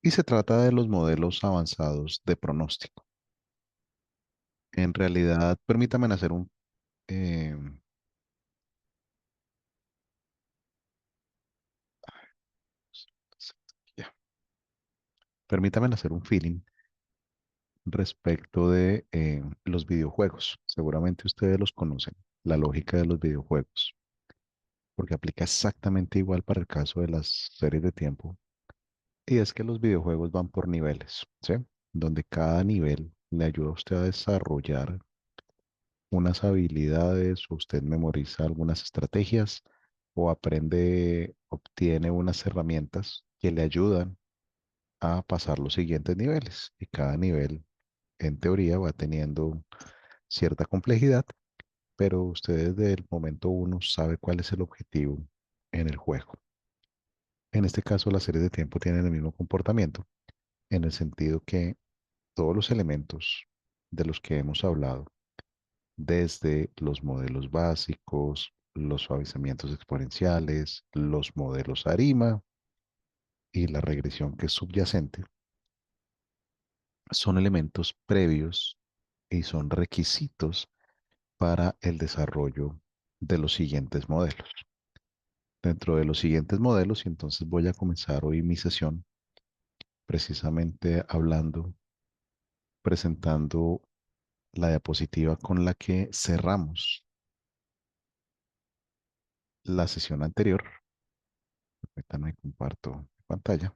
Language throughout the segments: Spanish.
y se trata de los modelos avanzados de pronóstico. En realidad, permítame hacer eh, ya, permítame hacer un feeling respecto de los videojuegos. Seguramente ustedes los conocen, la lógica de los videojuegos, porque aplica exactamente igual para el caso de las series de tiempo. Y es que los videojuegos van por niveles, ¿sí? Donde cada nivel le ayuda a usted a desarrollar unas habilidades, o usted memoriza algunas estrategias, o aprende, obtiene unas herramientas que le ayudan a pasar los siguientes niveles. Y cada nivel, en teoría, va teniendo cierta complejidad, pero usted desde el momento uno sabe cuál es el objetivo en el juego. En este caso, las series de tiempo tienen el mismo comportamiento, en el sentido que todos los elementos de los que hemos hablado, desde los modelos básicos, los suavizamientos exponenciales, los modelos ARIMA y la regresión que es subyacente, son elementos previos y son requisitos para el desarrollo de los siguientes modelos. Dentro de los siguientes modelos, y entonces voy a comenzar hoy mi sesión precisamente hablando, presentando la diapositiva con la que cerramos la sesión anterior. Permítanme, comparto pantalla.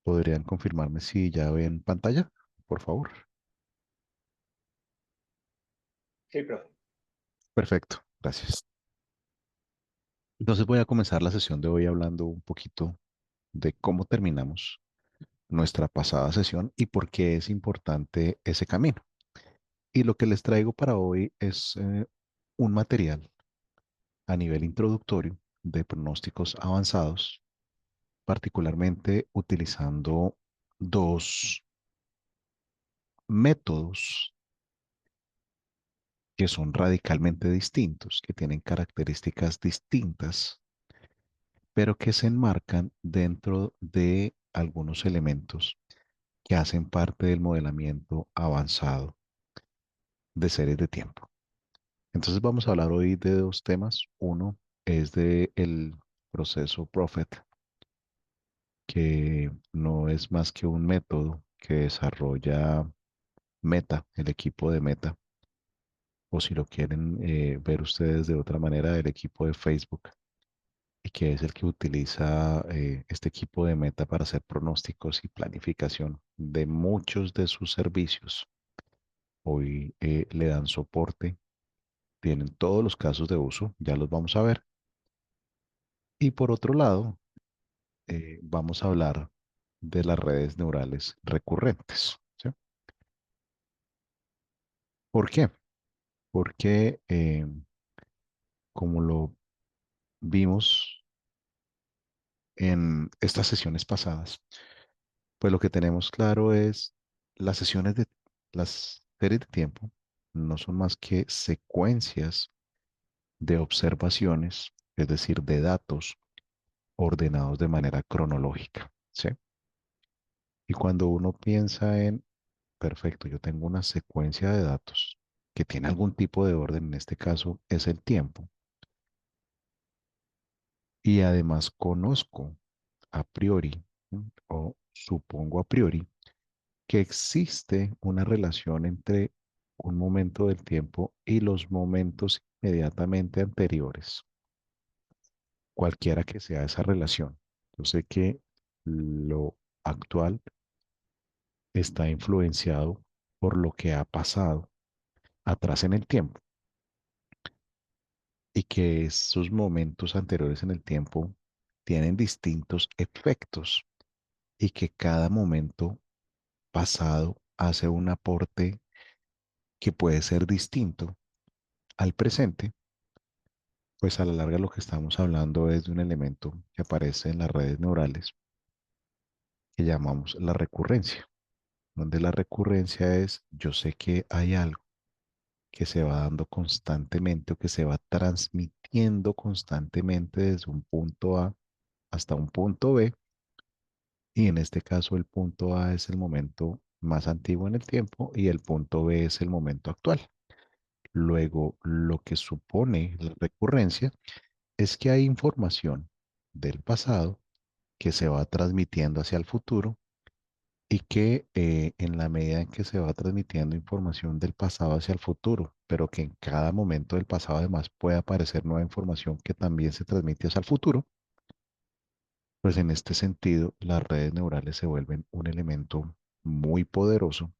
¿Podrían confirmarme si ya ven pantalla, por favor? Sí, profe. Perfecto, gracias. Entonces voy a comenzar la sesión de hoy hablando un poquito de cómo terminamos nuestra pasada sesión y por qué es importante ese camino. Y lo que les traigo para hoy es un material a nivel introductorio de pronósticos avanzados, particularmente utilizando dos métodos que son radicalmente distintos, que tienen características distintas, pero que se enmarcan dentro de algunos elementos que hacen parte del modelamiento avanzado de series de tiempo. Entonces vamos a hablar hoy de dos temas. Uno es de el proceso Prophet, que no es más que un método que desarrolla Meta, el equipo de Meta, o si lo quieren ver ustedes de otra manera, el equipo de Facebook, y que es el que utiliza este equipo de Meta para hacer pronósticos y planificación de muchos de sus servicios. Hoy le dan soporte, tienen todos los casos de uso, ya los vamos a ver. Y por otro lado, vamos a hablar de las redes neurales recurrentes, ¿sí? ¿Por qué? Porque como lo vimos en estas sesiones pasadas, pues lo que tenemos claro es las sesiones de las series de tiempo no son más que secuencias de observaciones, es decir, de datos ordenados de manera cronológica, ¿sí? Y cuando uno piensa en, perfecto, yo tengo una secuencia de datos que tiene algún tipo de orden, en este caso es el tiempo, y además conozco a priori, ¿no? O supongo a priori que existe una relación entre un momento del tiempo y los momentos inmediatamente anteriores, cualquiera que sea esa relación. Yo sé que lo actual está influenciado por lo que ha pasado atrás en el tiempo y que esos momentos anteriores en el tiempo tienen distintos efectos y que cada momento pasado hace un aporte que puede ser distinto al presente. Pues a la larga lo que estamos hablando es de un elemento que aparece en las redes neurales que llamamos la recurrencia, donde la recurrencia es yo sé que hay algo que se va dando constantemente o que se va transmitiendo yendo constantemente desde un punto A hasta un punto B, y en este caso el punto A es el momento más antiguo en el tiempo y el punto B es el momento actual. Luego, lo que supone la recurrencia es que hay información del pasado que se va transmitiendo hacia el futuro y que en la medida en que se va transmitiendo información del pasado hacia el futuro, pero que en cada momento del pasado además puede aparecer nueva información que también se transmite hacia el futuro, pues en este sentido las redes neurales se vuelven un elemento muy poderoso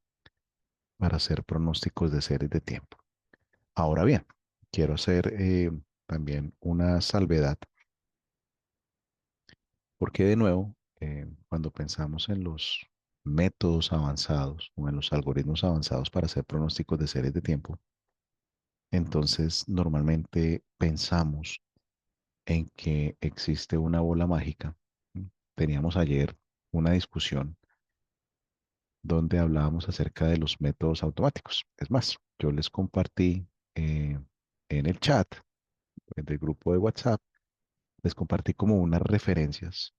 para hacer pronósticos de series de tiempo. Ahora bien, quiero hacer también una salvedad, porque de nuevo, cuando pensamos en los métodos avanzados o en los algoritmos avanzados para hacer pronósticos de series de tiempo, entonces normalmente pensamos en que existe una bola mágica. ¿Sí? Teníamos ayer una discusión donde hablábamos acerca de los métodos automáticos. Es más, yo les compartí en el chat del grupo de WhatsApp, les compartí como unas referencias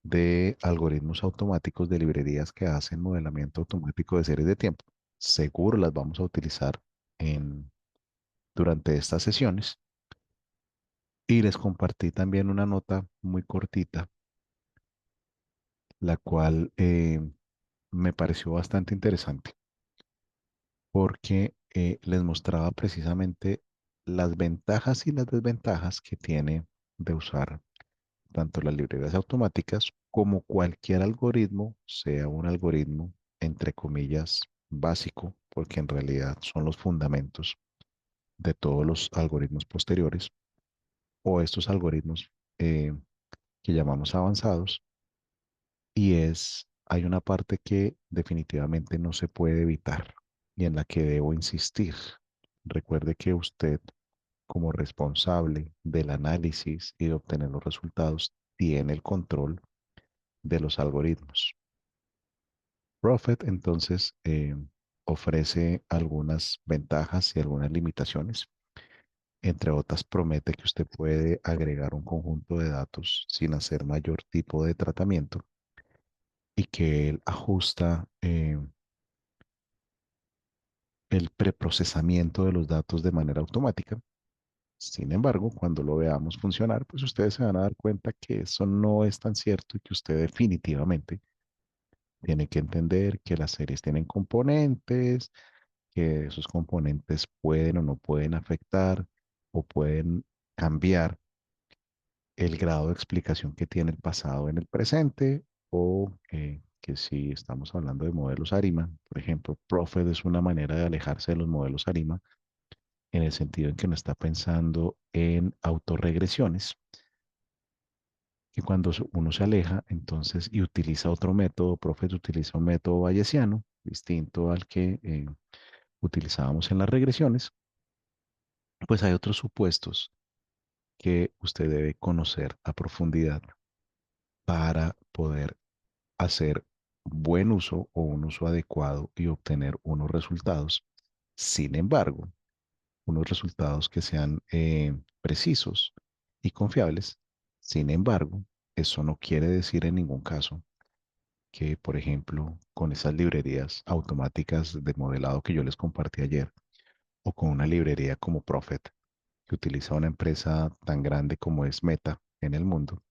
de algoritmos automáticos de librerías que hacen modelamiento automático de series de tiempo. Seguro las vamos a utilizar en, durante estas sesiones. Y les compartí también una nota muy cortita, la cual me pareció bastante interesante porque les mostraba precisamente las ventajas y las desventajas que tiene de usar tanto las librerías automáticas como cualquier algoritmo, sea un algoritmo, entre comillas, básico, porque en realidad son los fundamentos de todos los algoritmos posteriores, o estos algoritmos que llamamos avanzados, y hay una parte que definitivamente no se puede evitar y en la que debo insistir. Recuerde que usted, como responsable del análisis y de obtener los resultados, tiene el control de los algoritmos. Prophet entonces ofrece algunas ventajas y algunas limitaciones. Entre otras, promete que usted puede agregar un conjunto de datos sin hacer mayor tipo de tratamiento y que él ajusta el preprocesamiento de los datos de manera automática. Sin embargo, cuando lo veamos funcionar, pues ustedes se van a dar cuenta que eso no es tan cierto y que usted definitivamente tiene que entender que las series tienen componentes, que esos componentes pueden o no pueden afectar o pueden cambiar el grado de explicación que tiene el pasado en el presente, o que si estamos hablando de modelos ARIMA, por ejemplo, Prophet es una manera de alejarse de los modelos ARIMA en el sentido en que no está pensando en autorregresiones, que cuando uno se aleja entonces y utiliza otro método, Prophet utiliza un método bayesiano distinto al que utilizábamos en las regresiones, pues hay otros supuestos que usted debe conocer a profundidad para poder hacer buen uso o un uso adecuado y obtener unos resultados. Sin embargo, unos resultados que sean precisos y confiables. Sin embargo, eso no quiere decir en ningún caso que, por ejemplo, con esas librerías automáticas de modelado que yo les compartí ayer, o con una librería como Prophet, que utiliza una empresa tan grande como es Meta en el mundo,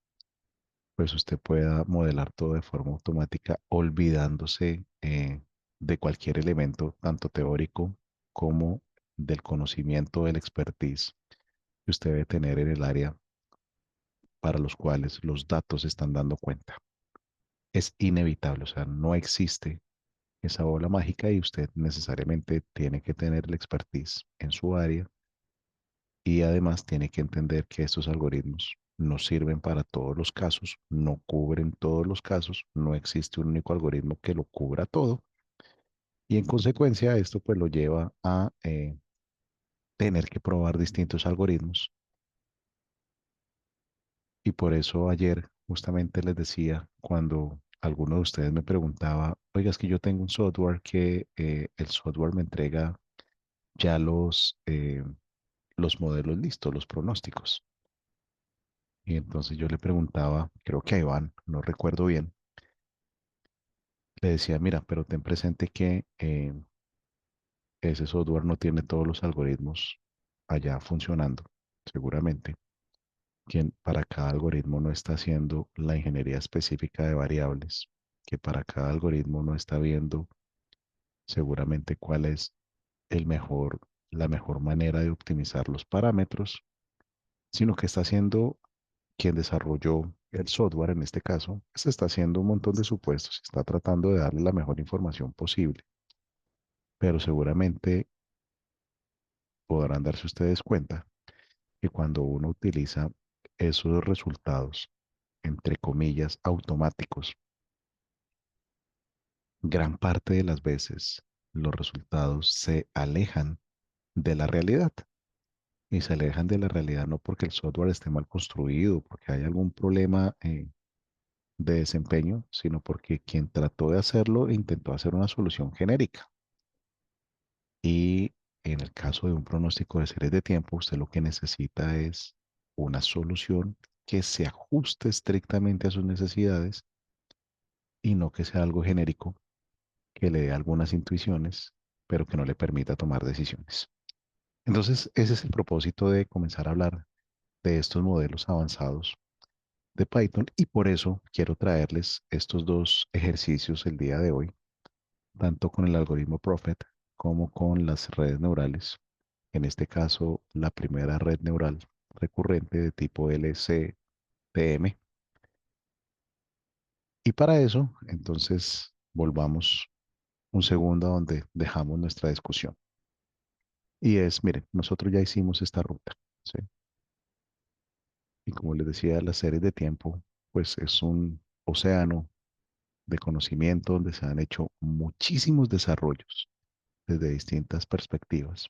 pues usted pueda modelar todo de forma automática, olvidándose de cualquier elemento, tanto teórico como del conocimiento, del expertise que usted debe tener en el área para los cuales los datos están dando cuenta. Es inevitable, o sea, no existe esa bola mágica y usted necesariamente tiene que tener el expertise en su área y además tiene que entender que estos algoritmos no sirven para todos los casos, no cubren todos los casos, no existe un único algoritmo que lo cubra todo y en consecuencia esto pues lo lleva a tener que probar distintos algoritmos y por eso ayer justamente les decía cuando alguno de ustedes me preguntaba, oiga, es que yo tengo un software que el software me entrega ya los modelos listos, los pronósticos. Y entonces yo le preguntaba, creo que a Iván, no recuerdo bien, le decía, mira, pero ten presente que ese software no tiene todos los algoritmos allá funcionando, seguramente. Que para cada algoritmo no está haciendo la ingeniería específica de variables, que para cada algoritmo no está viendo seguramente cuál es la mejor manera de optimizar los parámetros, sino que está haciendo quien desarrolló el software en este caso, se está haciendo un montón de supuestos, está tratando de darle la mejor información posible, pero seguramente podrán darse ustedes cuenta que cuando uno utiliza esos resultados, entre comillas, automáticos, gran parte de las veces los resultados se alejan de la realidad. Y se alejan de la realidad no porque el software esté mal construido, porque hay algún problema de desempeño, sino porque quien trató de hacerlo intentó hacer una solución genérica. Y en el caso de un pronóstico de series de tiempo, usted lo que necesita es una solución que se ajuste estrictamente a sus necesidades y no que sea algo genérico que le dé algunas intuiciones, pero que no le permita tomar decisiones. Entonces, ese es el propósito de comenzar a hablar de estos modelos avanzados de Python y por eso quiero traerles estos dos ejercicios el día de hoy, tanto con el algoritmo Prophet como con las redes neurales. En este caso, la primera red neural recurrente de tipo LCTM. Y para eso, entonces, volvamos un segundo a donde dejamos nuestra discusión. Y es, miren, nosotros ya hicimos esta ruta, ¿sí? Y como les decía, las series de tiempo, pues es un océano de conocimiento donde se han hecho muchísimos desarrollos desde distintas perspectivas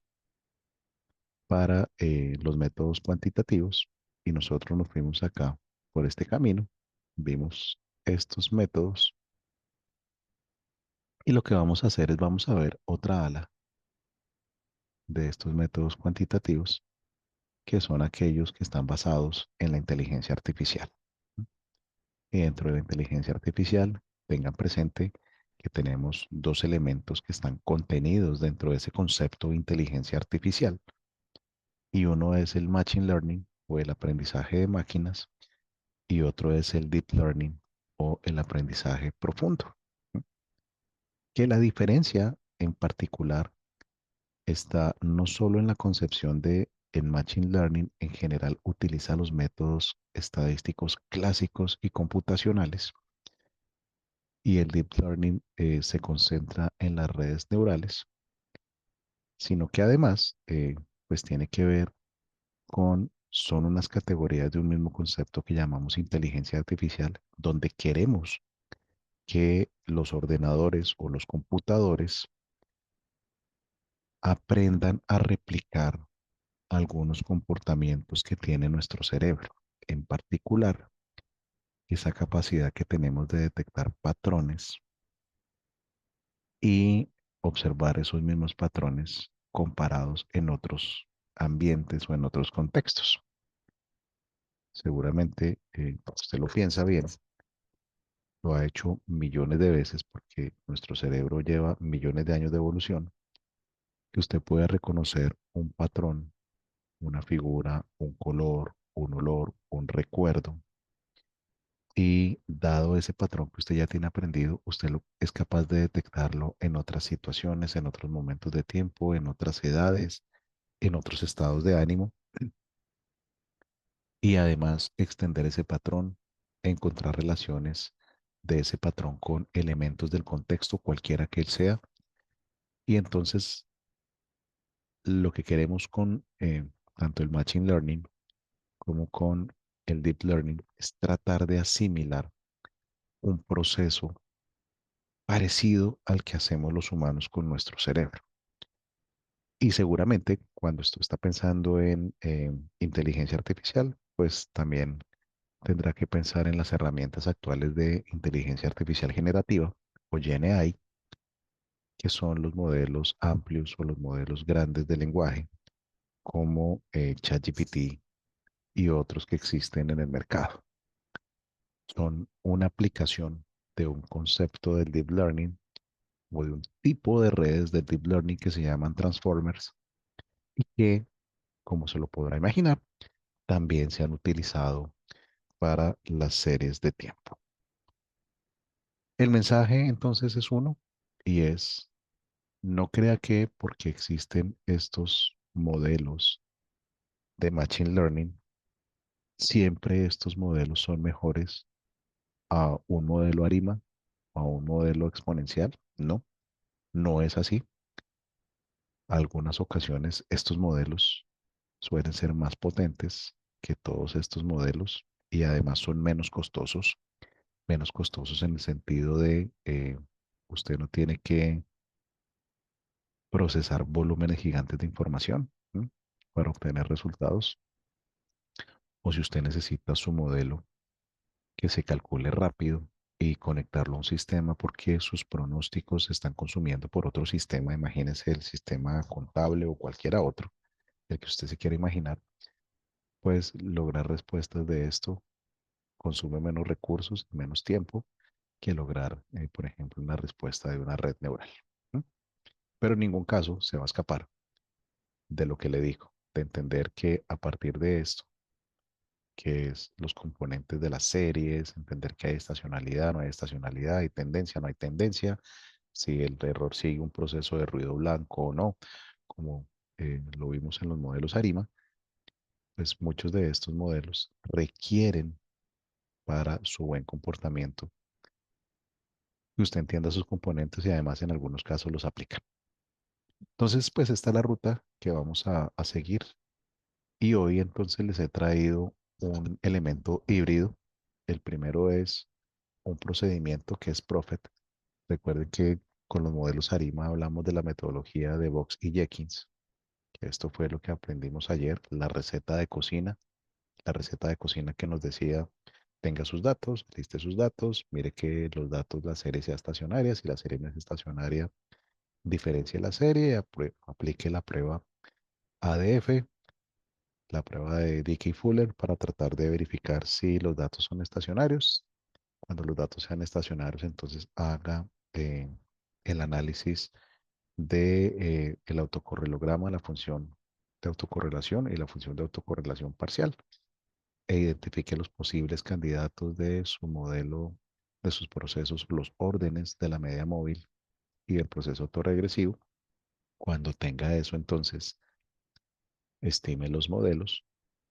para los métodos cuantitativos y nosotros nos fuimos acá por este camino, vimos estos métodos y lo que vamos a hacer es vamos a ver otra ala de estos métodos cuantitativos que son aquellos que están basados en la inteligencia artificial. Y dentro de la inteligencia artificial, tengan presente que tenemos dos elementos que están contenidos dentro de ese concepto de inteligencia artificial. Y uno es el machine learning o el aprendizaje de máquinas y otro es el deep learning o el aprendizaje profundo. Que la diferencia en particular está no solo en la concepción de el machine learning en general utiliza los métodos estadísticos clásicos y computacionales, y el deep learning se concentra en las redes neurales, sino que además pues tiene que ver son unas categorías de un mismo concepto que llamamos inteligencia artificial, donde queremos que los ordenadores o los computadores aprendan a replicar algunos comportamientos que tiene nuestro cerebro, en particular esa capacidad que tenemos de detectar patrones y observar esos mismos patrones comparados en otros ambientes o en otros contextos. Seguramente, usted lo piensa bien, lo ha hecho millones de veces porque nuestro cerebro lleva millones de años de evolución, que usted puede reconocer un patrón, una figura, un color, un olor, un recuerdo. Y dado ese patrón que usted ya tiene aprendido, es capaz de detectarlo en otras situaciones, en otros momentos de tiempo, en otras edades, en otros estados de ánimo y además extender ese patrón, encontrar relaciones de ese patrón con elementos del contexto, cualquiera que él sea. Y entonces lo que queremos con tanto el Machine Learning como con el Deep Learning es tratar de asimilar un proceso parecido al que hacemos los humanos con nuestro cerebro. Y seguramente cuando usted está pensando en inteligencia artificial, pues también tendrá que pensar en las herramientas actuales de inteligencia artificial generativa o GenAI, que son los modelos amplios o los modelos grandes de lenguaje, como ChatGPT y otros que existen en el mercado. Son una aplicación de un concepto del deep learning o de un tipo de redes de deep learning que se llaman transformers y que, como se lo podrá imaginar, también se han utilizado para las series de tiempo. El mensaje entonces es uno y es, no crea que porque existen estos modelos de machine learning, siempre estos modelos son mejores a un modelo ARIMA, a un modelo exponencial. No, no es así. Algunas ocasiones estos modelos suelen ser más potentes que todos estos modelos y además son menos costosos en el sentido de usted no tiene que procesar volúmenes gigantes de información, ¿m? Para obtener resultados. O si usted necesita su modelo que se calcule rápido y conectarlo a un sistema porque sus pronósticos se están consumiendo por otro sistema, imagínese el sistema contable o cualquiera otro, el que usted se quiera imaginar, pues lograr respuestas de esto consume menos recursos y menos tiempo que lograr, por ejemplo, una respuesta de una red neural. ¿M? Pero en ningún caso se va a escapar de lo que le digo, de entender que a partir de esto, que es los componentes de las series, entender que hay estacionalidad, no hay estacionalidad, hay tendencia, no hay tendencia, si el error sigue un proceso de ruido blanco o no, como lo vimos en los modelos ARIMA, pues muchos de estos modelos requieren para su buen comportamiento que usted entienda sus componentes y además en algunos casos los aplica. Entonces, pues esta es la ruta que vamos a seguir y hoy entonces les he traído un elemento híbrido. El primero es un procedimiento que es Prophet. Recuerden que con los modelos ARIMA hablamos de la metodología de Box y Jenkins, que esto fue lo que aprendimos ayer, la receta de cocina que nos decía, tenga sus datos, liste sus datos, mire que los datos, la serie sea estacionaria, si la serie no es estacionaria, diferencie la serie, aplique la prueba ADF, la prueba de Dickey Fuller para tratar de verificar si los datos son estacionarios. Cuando los datos sean estacionarios, entonces haga el análisis de el autocorrelograma, la función de autocorrelación y la función de autocorrelación parcial e identifique los posibles candidatos de su modelo, de sus procesos, los órdenes de la media móvil y el proceso autoregresivo. Cuando tenga eso, entonces estime los modelos.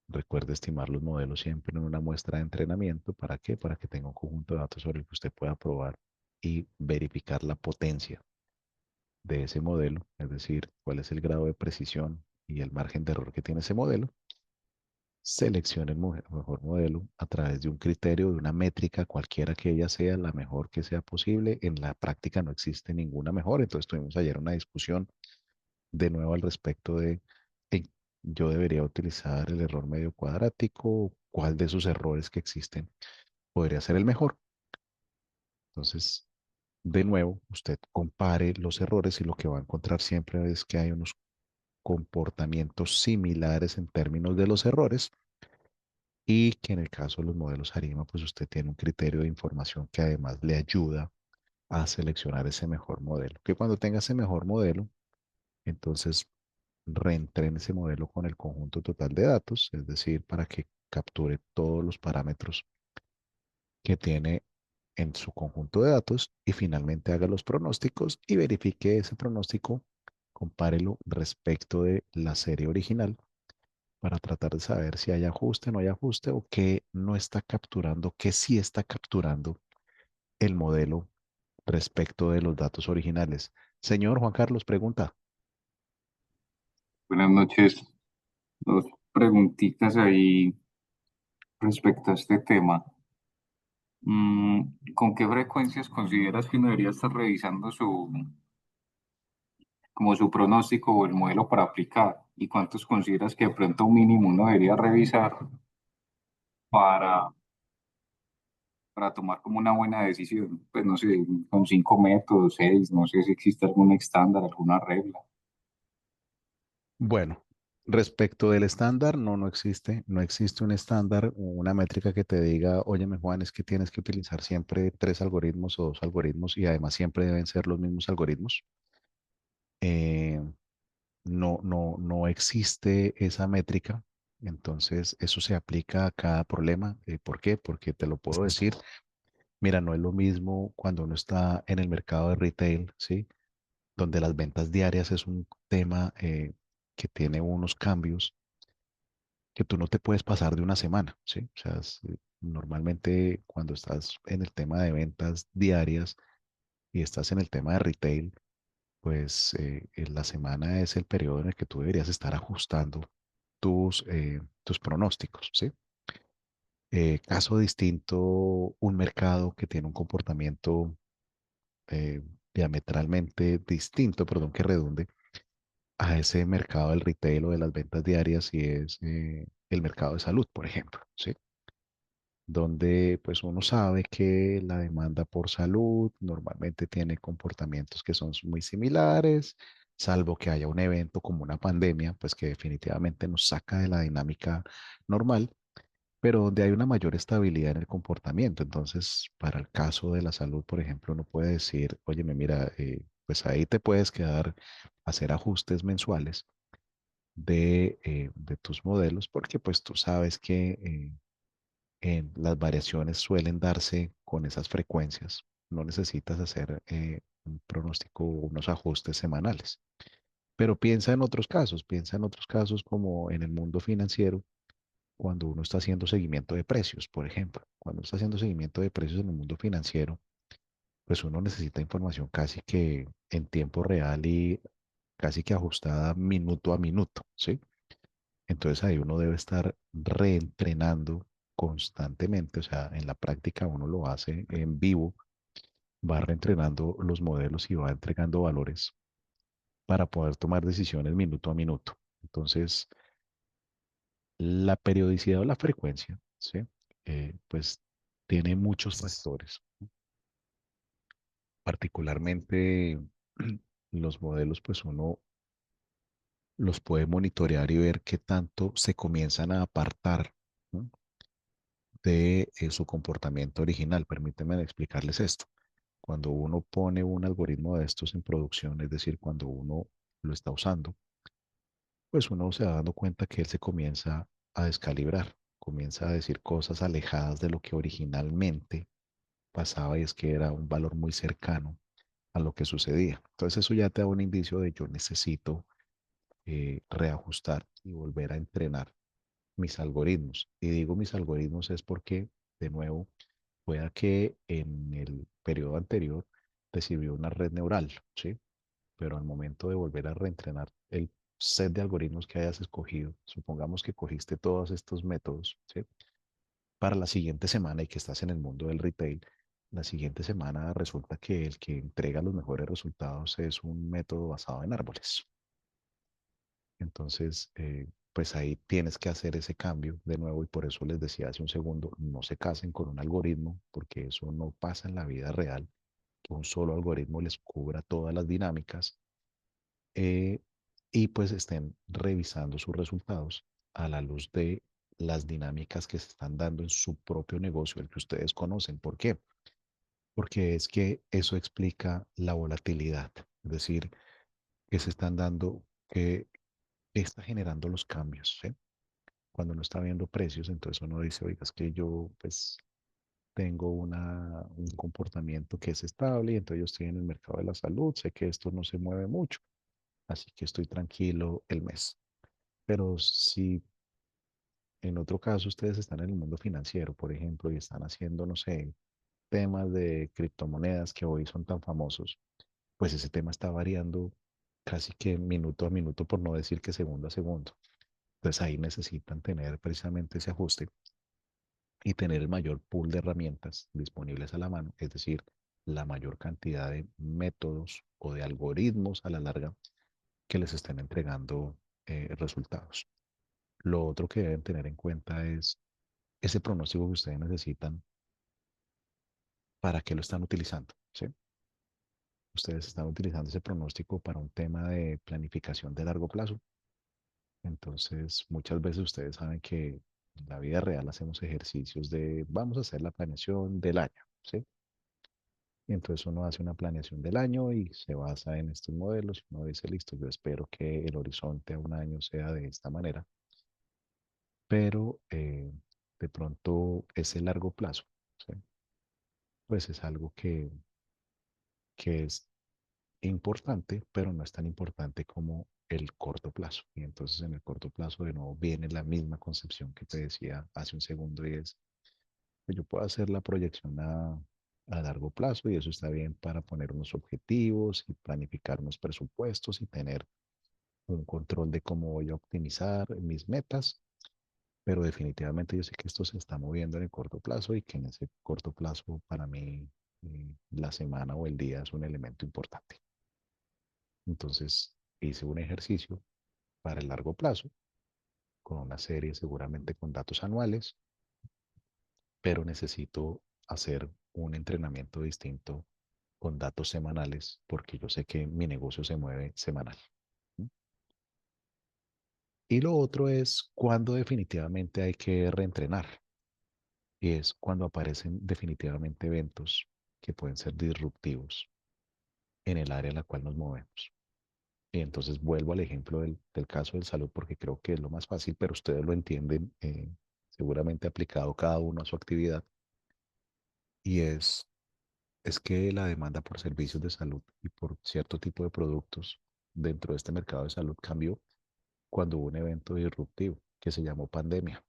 Recuerde estimar los modelos siempre en una muestra de entrenamiento. ¿Para qué? Para que tenga un conjunto de datos sobre el que usted pueda probar y verificar la potencia de ese modelo, es decir, cuál es el grado de precisión y el margen de error que tiene ese modelo. Seleccione el mejor modelo a través de un criterio, de una métrica, cualquiera que ella sea, la mejor que sea posible. En la práctica no existe ninguna mejor. Entonces tuvimos ayer una discusión de nuevo al respecto de eh, yo debería utilizar el error medio cuadrático, cuál de esos errores que existen podría ser el mejor. Entonces, de nuevo, usted compare los errores y lo que va a encontrar siempre es que hay unos comportamientos similares en términos de los errores y que en el caso de los modelos ARIMA, pues usted tiene un criterio de información que además le ayuda a seleccionar ese mejor modelo. Que cuando tenga ese mejor modelo, entonces reentrene ese modelo con el conjunto total de datos, es decir, para que capture todos los parámetros que tiene en su conjunto de datos y finalmente haga los pronósticos y verifique ese pronóstico, compárelo respecto de la serie original para tratar de saber si hay ajuste, no hay ajuste o qué no está capturando, qué sí está capturando el modelo respecto de los datos originales. Señor Juan Carlos, pregunta. Buenas noches. Dos preguntitas ahí respecto a este tema. ¿Con qué frecuencias consideras que uno debería estar revisando como su pronóstico o el modelo para aplicar? ¿Y cuántos consideras que de pronto un mínimo uno debería revisar para, para tomar como una buena decisión? Pues no sé, con 5 métodos, 6, no sé si existe algún estándar, alguna regla. Bueno, Respecto del estándar, no existe, no existe un estándar o una métrica que te diga, óyeme Juan, es que tienes que utilizar siempre tres algoritmos o dos algoritmos y además siempre deben ser los mismos algoritmos. Eh, no existe esa métrica, entonces eso se aplica a cada problema. ¿Por qué? Porque te lo puedo decir, mira, no es lo mismo cuando uno está en el mercado de retail, ¿sí? Donde las ventas diarias es un tema que tiene unos cambios que tú no te puedes pasar de una semana, ¿sí? O sea, normalmente cuando estás en el tema de ventas diarias y estás en el tema de retail, pues en la semana es el periodo en el que tú deberías estar ajustando tus pronósticos, ¿sí? Caso distinto, un mercado que tiene un comportamiento eh, diametralmente distinto, perdón que redunde, a ese mercado del retail o de las ventas diarias y es el mercado de salud, por ejemplo, ¿sí? Donde pues uno sabe que la demanda por salud normalmente tiene comportamientos que son muy similares, salvo que haya un evento como una pandemia, pues que definitivamente nos saca de la dinámica normal, pero donde hay una mayor estabilidad en el comportamiento. Entonces, para el caso de la salud, por ejemplo, uno puede decir, oye, mira, pues ahí te puedes quedar a hacer ajustes mensuales de tus modelos, porque pues tú sabes que las variaciones suelen darse con esas frecuencias. No necesitas hacer un pronóstico o unos ajustes semanales. Pero piensa en otros casos como en el mundo financiero, cuando uno está haciendo seguimiento de precios, por ejemplo. Cuando está haciendo seguimiento de precios en el mundo financiero, pues uno necesita información casi que en tiempo real y casi que ajustada minuto a minuto, ¿sí? Entonces ahí uno debe estar reentrenando constantemente, o sea, en la práctica uno lo hace en vivo, va reentrenando los modelos y va entregando valores para poder tomar decisiones minuto a minuto. Entonces, la periodicidad o la frecuencia, ¿sí? Pues tiene muchos factores, particularmente los modelos, pues uno los puede monitorear y ver qué tanto se comienzan a apartar, ¿no? de su comportamiento original. Permítanme explicarles esto. Cuando uno pone un algoritmo de estos en producción, es decir, cuando uno lo está usando, pues uno se va dando cuenta que él se comienza a descalibrar, comienza a decir cosas alejadas de lo que originalmente pasaba y es que era un valor muy cercano a lo que sucedía. Entonces eso ya te da un indicio de yo necesito reajustar y volver a entrenar mis algoritmos. Y digo mis algoritmos es porque, de nuevo, pueda que en el periodo anterior te sirvió una red neural, ¿sí? Pero al momento de volver a reentrenar el set de algoritmos que hayas escogido, supongamos que cogiste todos estos métodos, ¿sí? Para la siguiente semana y que estás en el mundo del retail, la siguiente semana resulta que el que entrega los mejores resultados es un método basado en árboles. Entonces, pues ahí tienes que hacer ese cambio de nuevo y por eso les decía hace un segundo, no se casen con un algoritmo porque eso no pasa en la vida real, que un solo algoritmo les cubra todas las dinámicas eh, y pues estén revisando sus resultados a la luz de las dinámicas que se están dando en su propio negocio, el que ustedes conocen. ¿Por qué? Porque es que eso explica la volatilidad, es decir, que se están dando, que está generando los cambios, ¿sí? Cuando uno está viendo precios, entonces uno dice, oiga, es que yo pues tengo un comportamiento que es estable y entonces yo estoy en el mercado de la salud, sé que esto no se mueve mucho, así que estoy tranquilo el mes. Pero si en otro caso ustedes están en el mundo financiero, por ejemplo, y están haciendo, no sé, temas de criptomonedas que hoy son tan famosos, pues ese tema está variando casi que minuto a minuto, por no decir que segundo a segundo. Entonces ahí necesitan tener precisamente ese ajuste y tener el mayor pool de herramientas disponibles a la mano, es decir, la mayor cantidad de métodos o de algoritmos a la larga que les estén entregando resultados. Lo otro que deben tener en cuenta es ese pronóstico que ustedes necesitan, ¿para qué lo están utilizando? ¿Sí? Ustedes están utilizando ese pronóstico para un tema de planificación de largo plazo. Entonces, muchas veces ustedes saben que en la vida real hacemos ejercicios de vamos a hacer la planeación del año, ¿sí? Y entonces uno hace una planeación del año y se basa en estos modelos y uno dice, listo, yo espero que el horizonte a un año sea de esta manera, pero de pronto ese largo plazo, ¿sí? Pues es algo que es importante, pero no es tan importante como el corto plazo. Y entonces en el corto plazo de nuevo viene la misma concepción que te decía hace un segundo y es, pues yo puedo hacer la proyección a largo plazo y eso está bien para poner unos objetivos y planificar unos presupuestos y tener un control de cómo voy a optimizar mis metas, pero definitivamente yo sé que esto se está moviendo en el corto plazo y que en ese corto plazo para mí la semana o el día es un elemento importante. Entonces hice un ejercicio para el largo plazo con una serie seguramente con datos anuales, pero necesito hacer un entrenamiento distinto con datos semanales porque yo sé que mi negocio se mueve semanal. ¿Sí? Y lo otro es cuando definitivamente hay que reentrenar y es cuando aparecen definitivamente eventos que pueden ser disruptivos en el área en la cual nos movemos. Y entonces vuelvo al ejemplo del caso de salud porque creo que es lo más fácil, pero ustedes lo entienden seguramente aplicado cada uno a su actividad. Y es que la demanda por servicios de salud y por cierto tipo de productos dentro de este mercado de salud cambió cuando hubo un evento disruptivo que se llamó pandemia,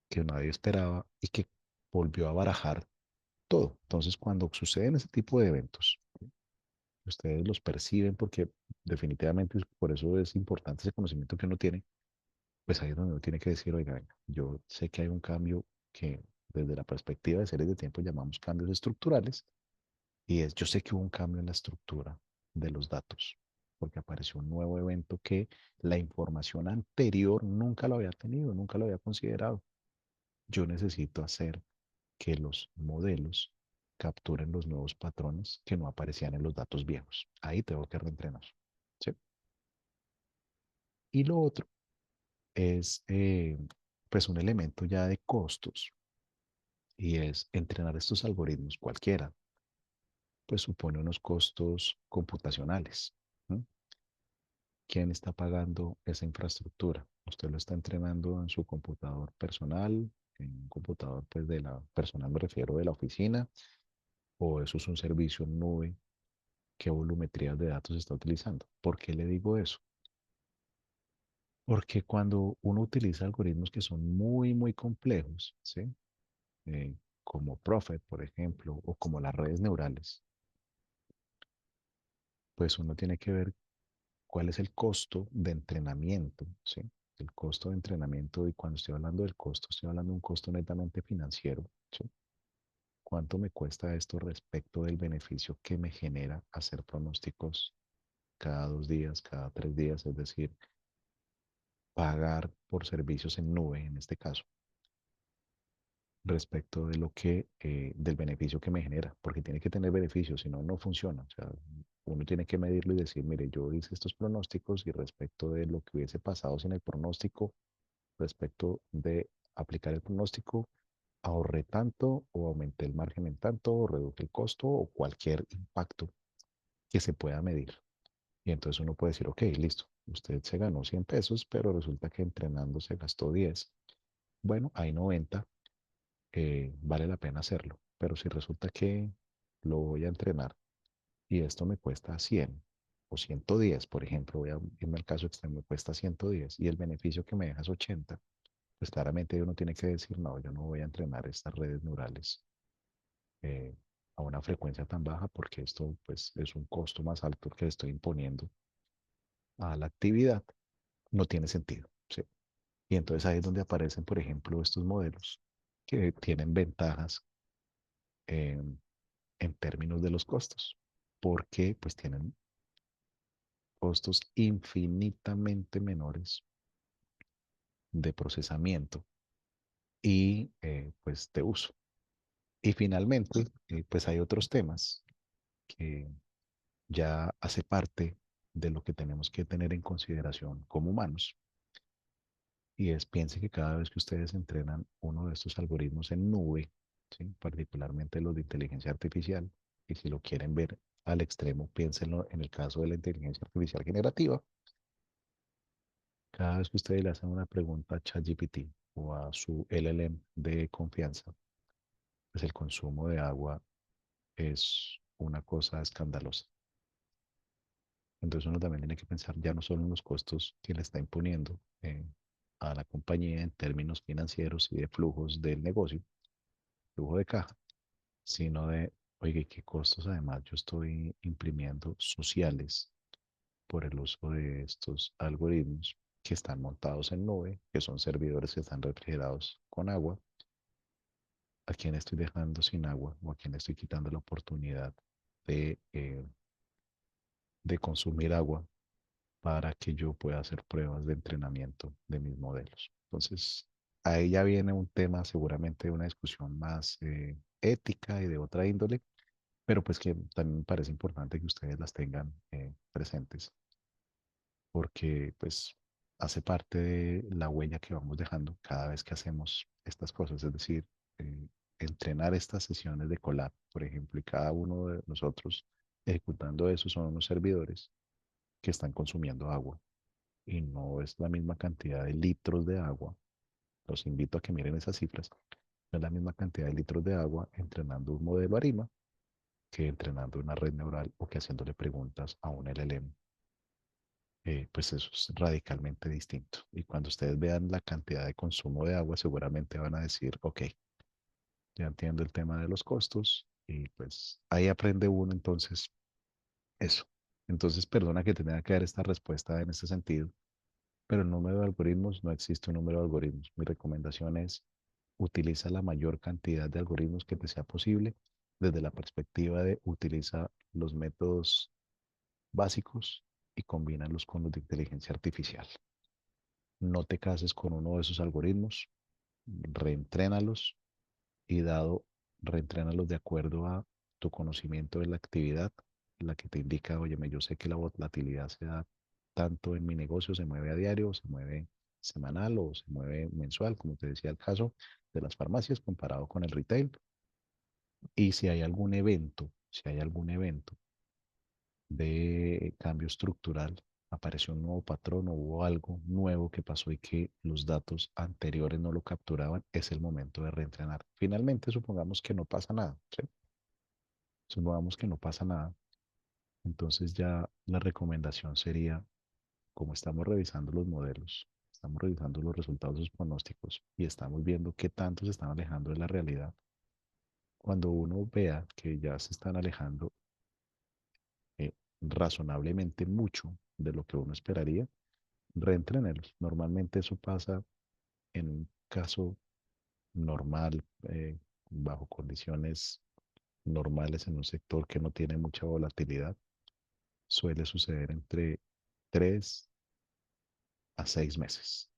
que nadie esperaba y que volvió a barajar todo. Entonces, cuando suceden ese tipo de eventos, ustedes los perciben porque definitivamente por eso es importante ese conocimiento que uno tiene, pues ahí es donde uno tiene que decir, oiga, venga, yo sé que hay un cambio que desde la perspectiva de series de tiempo llamamos cambios estructurales, y es, yo sé que hubo un cambio en la estructura de los datos, porque apareció un nuevo evento que la información anterior nunca lo había tenido, nunca lo había considerado. Yo necesito hacer que los modelos capturen los nuevos patrones que no aparecían en los datos viejos. Ahí tengo que reentrenar. ¿Sí? Y lo otro es pues un elemento ya de costos y es entrenar estos algoritmos cualquiera, pues supone unos costos computacionales. ¿No? ¿Quién está pagando esa infraestructura? ¿Usted lo está entrenando en su computador personal, en un computador pues de la personal me refiero de la oficina, o eso es un servicio en nube? ¿Qué volumetrías de datos está utilizando? ¿Por qué le digo eso? Porque cuando uno utiliza algoritmos que son muy complejos, ¿sí? Como Prophet, por ejemplo, o como las redes neurales, pues uno tiene que ver cuál es el costo de entrenamiento, ¿sí? El costo de entrenamiento, y cuando estoy hablando del costo, estoy hablando de un costo netamente financiero, ¿sí? ¿Cuánto me cuesta esto respecto del beneficio que me genera hacer pronósticos cada 2 días, cada 3 días? Es decir, pagar por servicios en nube, en este caso, respecto de lo que, del beneficio que me genera, porque tiene que tener beneficios, si no, no funciona. O sea, uno tiene que medirlo y decir, mire, yo hice estos pronósticos y respecto de lo que hubiese pasado sin el pronóstico, respecto de aplicar el pronóstico, ahorré tanto o aumenté el margen en tanto o reduje el costo o cualquier impacto que se pueda medir. Y entonces uno puede decir, ok, listo, usted se ganó 100 pesos, pero resulta que entrenando se gastó 10. Bueno, hay 90, vale la pena hacerlo. Pero si resulta que lo voy a entrenar y esto me cuesta 100 o 110, por ejemplo, voy a irme al caso extremo, me cuesta 110 y el beneficio que me deja es 80, pues claramente uno tiene que decir, no, yo no voy a entrenar estas redes neurales eh, a una frecuencia tan baja porque esto pues es un costo más alto que le estoy imponiendo a la actividad. No tiene sentido, ¿sí? Y entonces ahí es donde aparecen, por ejemplo, estos modelos que tienen ventajas eh, en términos de los costos, porque pues tienen costos infinitamente menores de procesamiento y pues de uso. Y finalmente, pues hay otros temas que ya hace parte de lo que tenemos que tener en consideración como humanos. y es piense que cada vez que ustedes entrenan uno de estos algoritmos en nube, ¿sí? Particularmente los de inteligencia artificial, y si lo quieren ver al extremo, piénsenlo en el caso de la inteligencia artificial generativa, cada vez que ustedes le hacen una pregunta a ChatGPT o a su LLM de confianza, pues el consumo de agua es una cosa escandalosa. Entonces uno también tiene que pensar ya no solo en los costos que le está imponiendo a la compañía en términos financieros y de flujos del negocio, flujo de caja, sino de, oye, qué costos además yo estoy imprimiendo sociales por el uso de estos algoritmos que están montados en nube, que son servidores que están refrigerados con agua, a quién estoy dejando sin agua o a quién estoy quitando la oportunidad de consumir agua para que yo pueda hacer pruebas de entrenamiento de mis modelos. Entonces, ahí ya viene un tema seguramente de una discusión más ética y de otra índole, pero pues que también me parece importante que ustedes las tengan presentes, porque pues hace parte de la huella que vamos dejando cada vez que hacemos estas cosas, es decir, entrenar estas sesiones de collab, por ejemplo, y cada uno de nosotros ejecutando eso son unos servidores que están consumiendo agua y no es la misma cantidad de litros de agua. Los invito a que miren esas cifras. No es la misma cantidad de litros de agua entrenando un modelo ARIMA que entrenando una red neural o que haciéndole preguntas a un LLM. Pues eso es radicalmente distinto. Y cuando ustedes vean la cantidad de consumo de agua, seguramente van a decir, ok, ya entiendo el tema de los costos y pues ahí aprende uno entonces eso. Entonces, perdona que tenga que dar esta respuesta en este sentido, pero el número de algoritmos, no existe un número de algoritmos. Mi recomendación es utiliza la mayor cantidad de algoritmos que te sea posible desde la perspectiva de utiliza los métodos básicos y combínalos con los de inteligencia artificial. No te cases con uno de esos algoritmos, reentrénalos y dado, reentrénalos de acuerdo a tu conocimiento de la actividad, la que te indica, oye, yo sé que la volatilidad se da tanto en mi negocio, se mueve a diario, se mueve semanal o se mueve mensual, como te decía el caso de las farmacias comparado con el retail. Y si hay algún evento, si hay algún evento de cambio estructural, apareció un nuevo patrón o hubo algo nuevo que pasó y que los datos anteriores no lo capturaban, es el momento de reentrenar. Finalmente, supongamos que no pasa nada, ¿sí? Supongamos que no pasa nada. Entonces ya la recomendación sería, como estamos revisando los modelos, estamos revisando los resultados de los pronósticos y estamos viendo qué tanto se están alejando de la realidad. Cuando uno vea que ya se están alejando razonablemente mucho de lo que uno esperaría, reentrenarlos. Normalmente eso pasa en un caso normal, bajo condiciones normales en un sector que no tiene mucha volatilidad. Suele suceder entre 3 a 6 meses.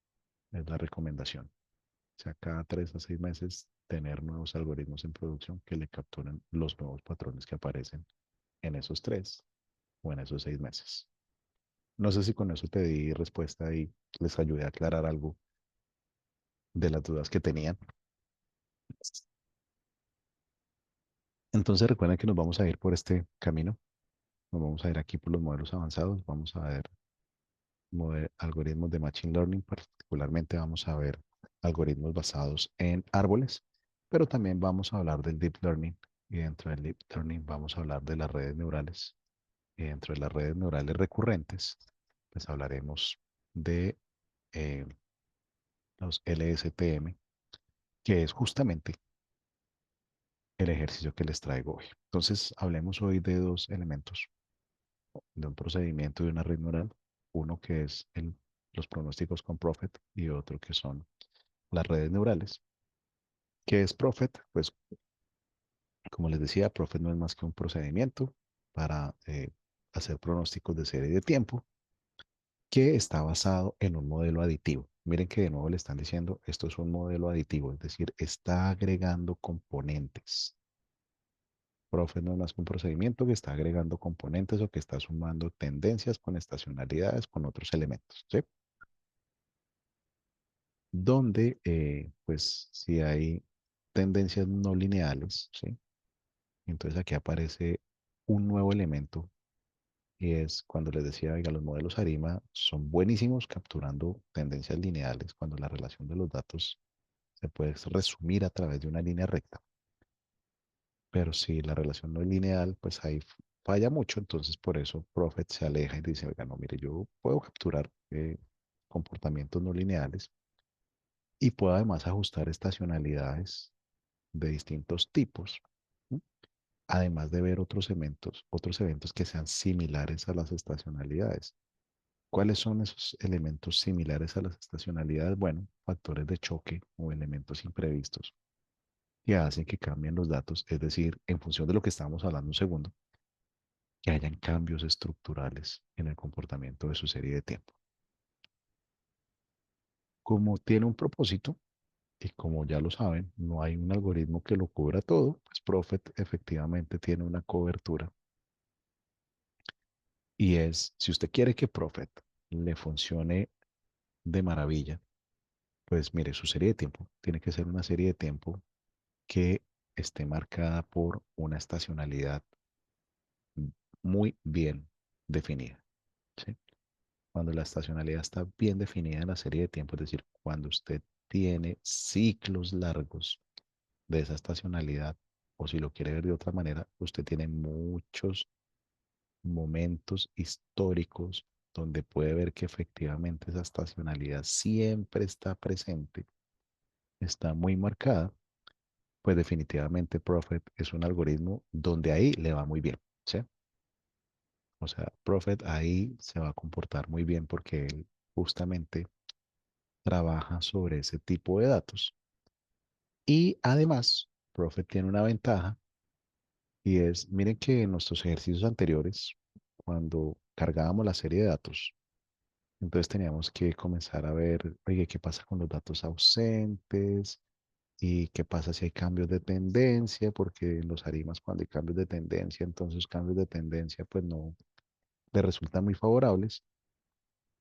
Es la recomendación. O sea, cada 3 a 6 meses tener nuevos algoritmos en producción que le capturen los nuevos patrones que aparecen en esos 3 o en esos 6 meses. No sé si con eso te di respuesta y les ayudé a aclarar algo de las dudas que tenían. Entonces recuerden que nos vamos a ir por este camino. Nos vamos a ir aquí por los modelos avanzados. Vamos a ver algoritmos de Machine Learning. Particularmente vamos a ver algoritmos basados en árboles, pero también vamos a hablar del Deep Learning. Y dentro del Deep Learning vamos a hablar de las redes neurales. Y dentro de las redes neurales recurrentes, pues hablaremos de eh, los LSTM, que es justamente el ejercicio que les traigo hoy. Entonces, hablemos hoy de dos elementos, de un procedimiento de una red neural, uno que es los pronósticos con Prophet y otro que son las redes neurales. ¿Qué es Prophet? Pues, como les decía, Prophet no es más que un procedimiento para hacer pronósticos de serie de tiempo que está basado en un modelo aditivo. Miren que de nuevo le están diciendo, esto es un modelo aditivo, es decir, está agregando componentes. Profe no es más que un procedimiento que está agregando componentes o que está sumando tendencias con estacionalidades, con otros elementos, ¿sí? donde pues si hay tendencias no lineales, ¿sí? Entonces aquí aparece un nuevo elemento y es cuando les decía, oiga, los modelos ARIMA son buenísimos capturando tendencias lineales cuando la relación de los datos se puede resumir a través de una línea recta. Pero si la relación no es lineal, pues ahí falla mucho. Entonces por eso Prophet se aleja y dice, oiga, no, mire, yo puedo capturar comportamientos no lineales y puedo además ajustar estacionalidades de distintos tipos, ¿sí? Además de ver otros eventos que sean similares a las estacionalidades. ¿Cuáles son esos elementos similares a las estacionalidades? Bueno, factores de choque o elementos imprevistos que hacen que cambien los datos, es decir, en función de lo que estábamos hablando un segundo, que hayan cambios estructurales en el comportamiento de su serie de tiempo. Como tiene un propósito, y como ya lo saben, no hay un algoritmo que lo cubra todo, pues Prophet efectivamente tiene una cobertura. Y es, si usted quiere que Prophet le funcione de maravilla, pues mire, su serie de tiempo tiene que ser una serie de tiempo que esté marcada por una estacionalidad muy bien definida, ¿sí? Cuando la estacionalidad está bien definida en la serie de tiempo, es decir, cuando usted tiene ciclos largos de esa estacionalidad, o si lo quiere ver de otra manera, usted tiene muchos momentos históricos donde puede ver que efectivamente esa estacionalidad siempre está presente, está muy marcada, pues definitivamente Prophet es un algoritmo donde ahí le va muy bien, ¿sí? O sea, Prophet ahí se va a comportar muy bien porque él justamente trabaja sobre ese tipo de datos. Y además, Prophet tiene una ventaja y es, miren que en nuestros ejercicios anteriores, cuando cargábamos la serie de datos, entonces teníamos que comenzar a ver, oye, ¿qué pasa con los datos ausentes? ¿Y qué pasa si hay cambios de tendencia? Porque en los ARIMAS cuando hay cambios de tendencia, entonces cambios de tendencia pues no le resultan muy favorables.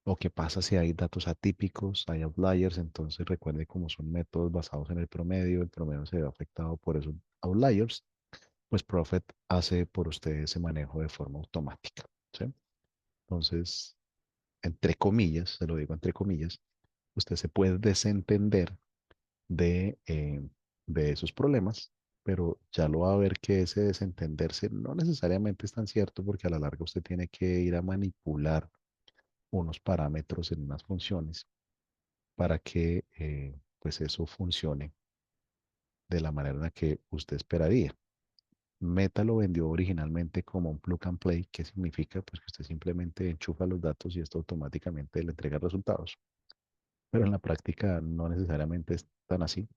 O qué pasa si hay datos atípicos, hay outliers, entonces recuerde cómo son métodos basados en el promedio se ve afectado por esos outliers, pues Prophet hace por usted ese manejo de forma automática, ¿sí? Entonces, entre comillas, se lo digo entre comillas, usted se puede desentender de esos problemas, pero ya lo va a ver que ese desentenderse no necesariamente es tan cierto porque a la larga usted tiene que ir a manipular unos parámetros en unas funciones para que pues eso funcione de la manera en la que usted esperaría. Meta lo vendió originalmente como un plug and play, que significa pues que usted simplemente enchufa los datos y esto automáticamente le entrega resultados. Pero en la práctica no necesariamente es tan así.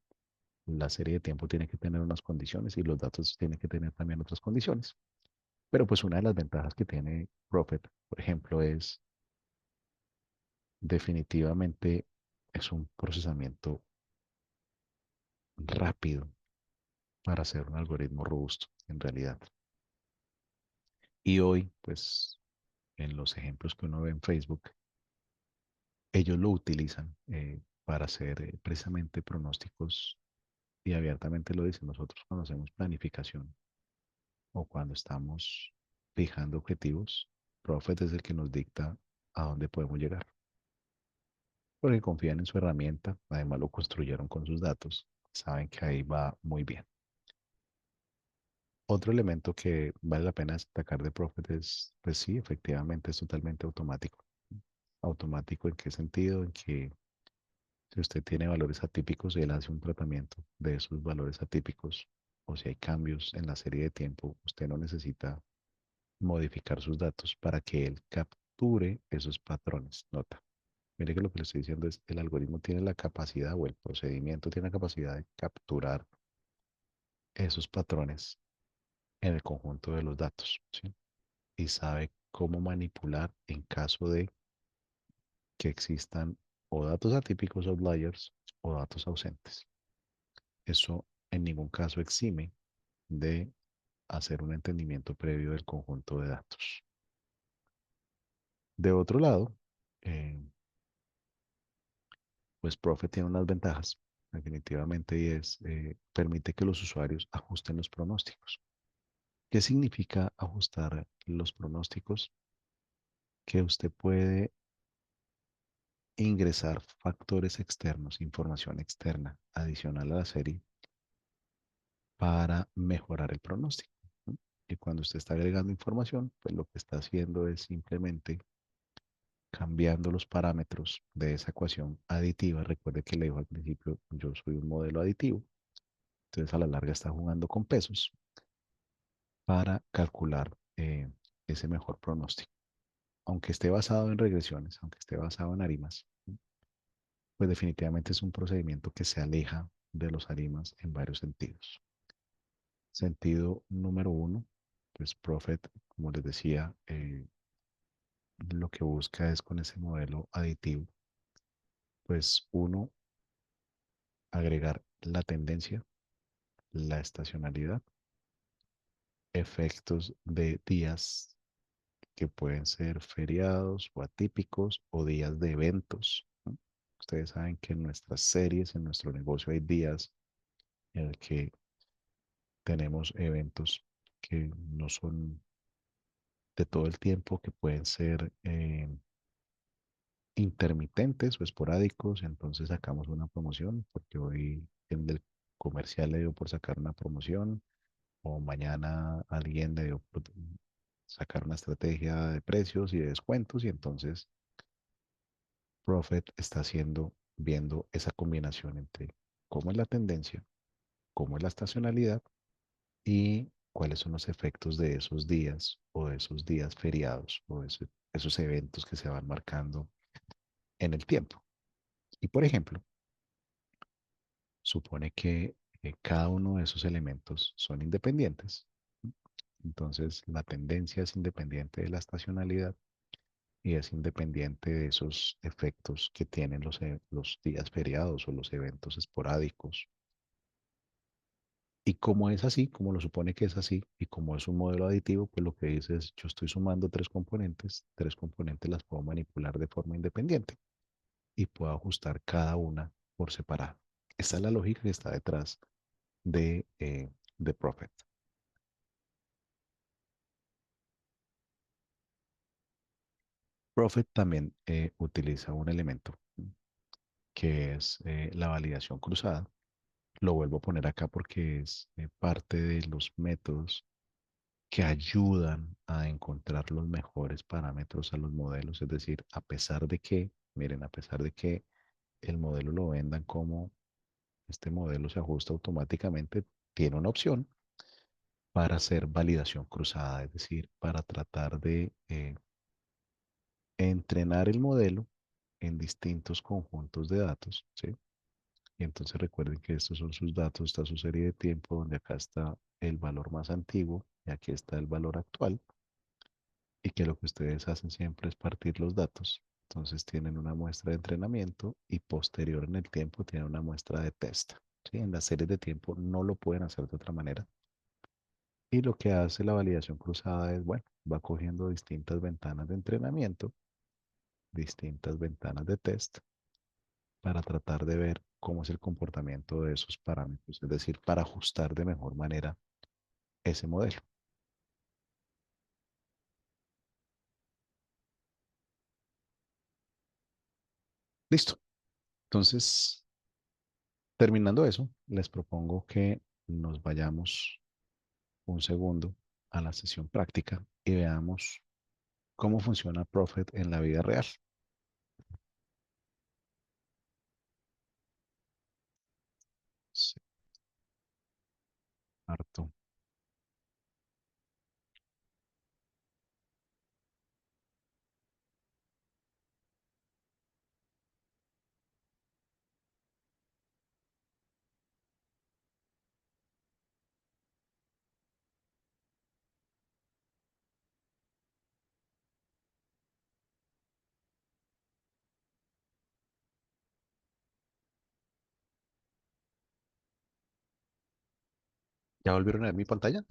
La serie de tiempo tiene que tener unas condiciones y los datos tienen que tener también otras condiciones. Pero pues una de las ventajas que tiene Prophet, por ejemplo, es definitivamente es un procesamiento rápido para hacer un algoritmo robusto en realidad. Y hoy, pues en los ejemplos que uno ve en Facebook, ellos lo utilizan para hacer precisamente pronósticos y abiertamente lo dicen nosotros cuando hacemos planificación o cuando estamos fijando objetivos. Prophet es el que nos dicta a dónde podemos llegar, porque confían en su herramienta, además lo construyeron con sus datos, saben que ahí va muy bien. Otro elemento que vale la pena destacar de Prophet es, pues sí, efectivamente es totalmente automático. ¿Automático en qué sentido? En que si usted tiene valores atípicos, él hace un tratamiento de esos valores atípicos, o si hay cambios en la serie de tiempo, usted no necesita modificar sus datos para que él capture esos patrones. Nota. Mire que lo que le estoy diciendo es el algoritmo tiene la capacidad o el procedimiento tiene la capacidad de capturar esos patrones en el conjunto de los datos, ¿sí? Y sabe cómo manipular en caso de que existan o datos atípicos outliers o datos ausentes. Eso en ningún caso exime de hacer un entendimiento previo del conjunto de datos. De otro lado, eh, pues Prophet tiene unas ventajas, definitivamente, y es, permite que los usuarios ajusten los pronósticos. ¿Qué significa ajustar los pronósticos? Que usted puede ingresar factores externos, información externa adicional a la serie para mejorar el pronóstico, ¿no? Y cuando usted está agregando información, pues lo que está haciendo es simplemente cambiando los parámetros de esa ecuación aditiva. Recuerde que le dijo al principio, yo soy un modelo aditivo, entonces a la larga está jugando con pesos para calcular ese mejor pronóstico. Aunque esté basado en regresiones, aunque esté basado en arimas, pues definitivamente es un procedimiento que se aleja de los arimas en varios sentidos. Sentido número uno, pues Prophet, como les decía, lo que busca es con ese modelo aditivo, pues uno, agregar la tendencia, la estacionalidad, efectos de días que pueden ser feriados o atípicos o días de eventos, ¿no? Ustedes saben que en nuestras series, en nuestro negocio hay días en el que tenemos eventos que no son de todo el tiempo, que pueden ser intermitentes o esporádicos, entonces sacamos una promoción, porque hoy el del comercial le dio por sacar una promoción, o mañana alguien le dio por sacar una estrategia de precios y de descuentos, y entonces Prophet está haciendo, viendo esa combinación entre cómo es la tendencia, cómo es la estacionalidad y cuáles son los efectos de esos días o de esos días feriados o de esos eventos que se van marcando en el tiempo. Y por ejemplo, supone que cada uno de esos elementos son independientes. Entonces, la tendencia es independiente de la estacionalidad y es independiente de esos efectos que tienen los días feriados o los eventos esporádicos. Y como es así, como lo supone que es así, y como es un modelo aditivo, pues lo que dice es, yo estoy sumando tres componentes las puedo manipular de forma independiente y puedo ajustar cada una por separado. Esta es la lógica que está detrás de Prophet. Prophet también utiliza un elemento que es la validación cruzada. Lo vuelvo a poner acá porque es parte de los métodos que ayudan a encontrar los mejores parámetros a los modelos. Es decir, a pesar de que, miren, a pesar de que el modelo lo vendan como este modelo se ajusta automáticamente, tiene una opción para hacer validación cruzada, es decir, para tratar de entrenar el modelo en distintos conjuntos de datos, ¿sí? Y entonces recuerden que estos son sus datos, está su serie de tiempo, donde acá está el valor más antiguo y aquí está el valor actual, y que lo que ustedes hacen siempre es partir los datos. Entonces tienen una muestra de entrenamiento y posterior en el tiempo tienen una muestra de test, ¿sí? En las series de tiempo no lo pueden hacer de otra manera. Y lo que hace la validación cruzada es, bueno, va cogiendo distintas ventanas de entrenamiento, distintas ventanas de test, para tratar de ver cómo es el comportamiento de esos parámetros, es decir, para ajustar de mejor manera ese modelo. Listo. Entonces, terminando eso, les propongo que nos vayamos un segundo a la sesión práctica y veamos cómo funciona Prophet en la vida real. Sí, harto. ¿Ya volvieron a ver mi pantalla?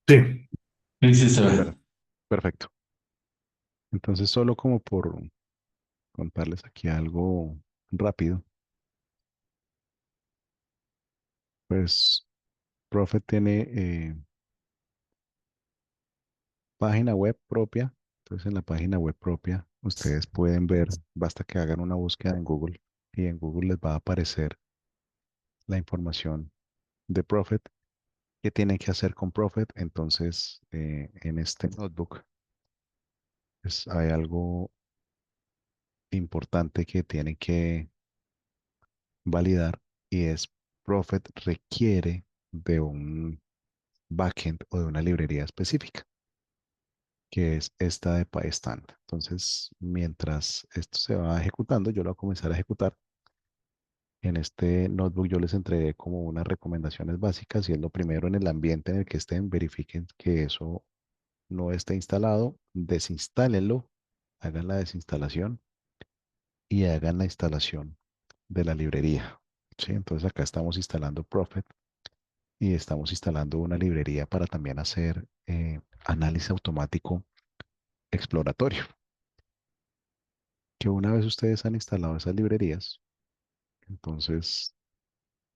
Sí, sí, sí, se Per- ve. Perfecto. Entonces, solo como por contarles aquí algo rápido, pues Prophet tiene página web propia. Entonces, en la página web propia, ustedes pueden ver, basta que hagan una búsqueda en Google y en Google les va a aparecer la información de Prophet, qué tienen que hacer con Prophet. Entonces, en este notebook, pues hay algo importante que tienen que validar y es Prophet requiere de un backend o de una librería específica, que es esta de PyStand. Entonces, mientras esto se va ejecutando, yo lo voy a comenzar a ejecutar. En este notebook yo les entregué como unas recomendaciones básicas y es lo primero: en el ambiente en el que estén, verifiquen que eso no esté instalado, desinstálenlo, hagan la desinstalación y hagan la instalación de la librería. ¿Sí? Entonces acá estamos instalando Prophet y estamos instalando una librería para también hacer análisis automático exploratorio. Que una vez ustedes han instalado esas librerías, entonces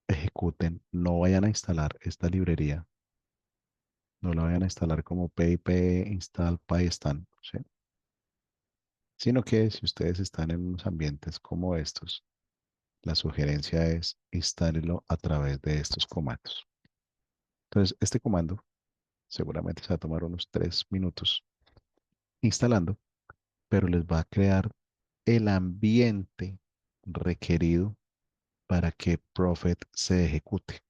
ejecuten, no vayan a instalar esta librería, no la vayan a instalar como pip install pystan, ¿sí? Sino que si ustedes están en unos ambientes como estos, la sugerencia es instálenlo a través de estos comandos. Entonces, este comando seguramente se va a tomar unos 3 minutos instalando, pero les va a crear el ambiente requerido para que Prophet se ejecute.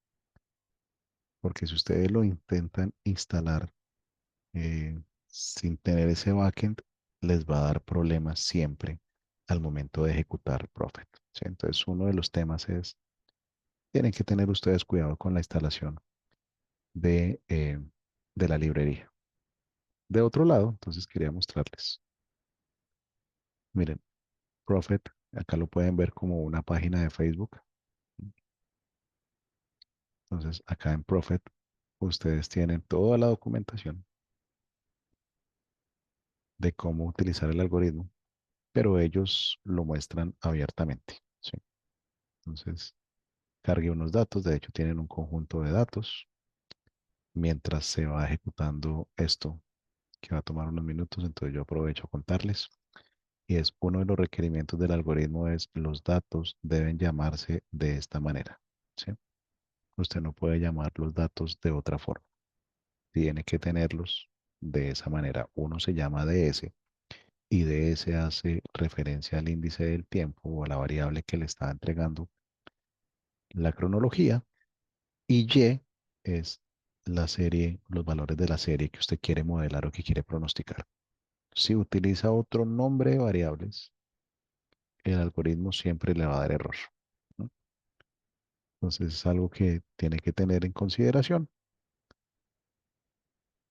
Porque si ustedes lo intentan instalar sin tener ese backend, les va a dar problemas siempre al momento de ejecutar Prophet. ¿Sí? Entonces, uno de los temas es, tienen que tener ustedes cuidado con la instalación de la librería. De otro lado, entonces quería mostrarles. Miren, Prophet, acá lo pueden ver como una página de Facebook. Entonces, acá en Prophet, ustedes tienen toda la documentación de cómo utilizar el algoritmo, pero ellos lo muestran abiertamente. ¿Sí? Entonces, cargue unos datos, de hecho tienen un conjunto de datos. Mientras se va ejecutando esto, que va a tomar unos minutos, entonces yo aprovecho a contarles. Y es uno de los requerimientos del algoritmo es los datos deben llamarse de esta manera. ¿Sí? Usted no puede llamar los datos de otra forma. Tiene que tenerlos de esa manera. Uno se llama DS y DS hace referencia al índice del tiempo o a la variable que le está entregando la cronología, y Y es la serie, los valores de la serie que usted quiere modelar o que quiere pronosticar. Si utiliza otro nombre de variables, el algoritmo siempre le va a dar error, ¿no? Entonces es algo que tiene que tener en consideración.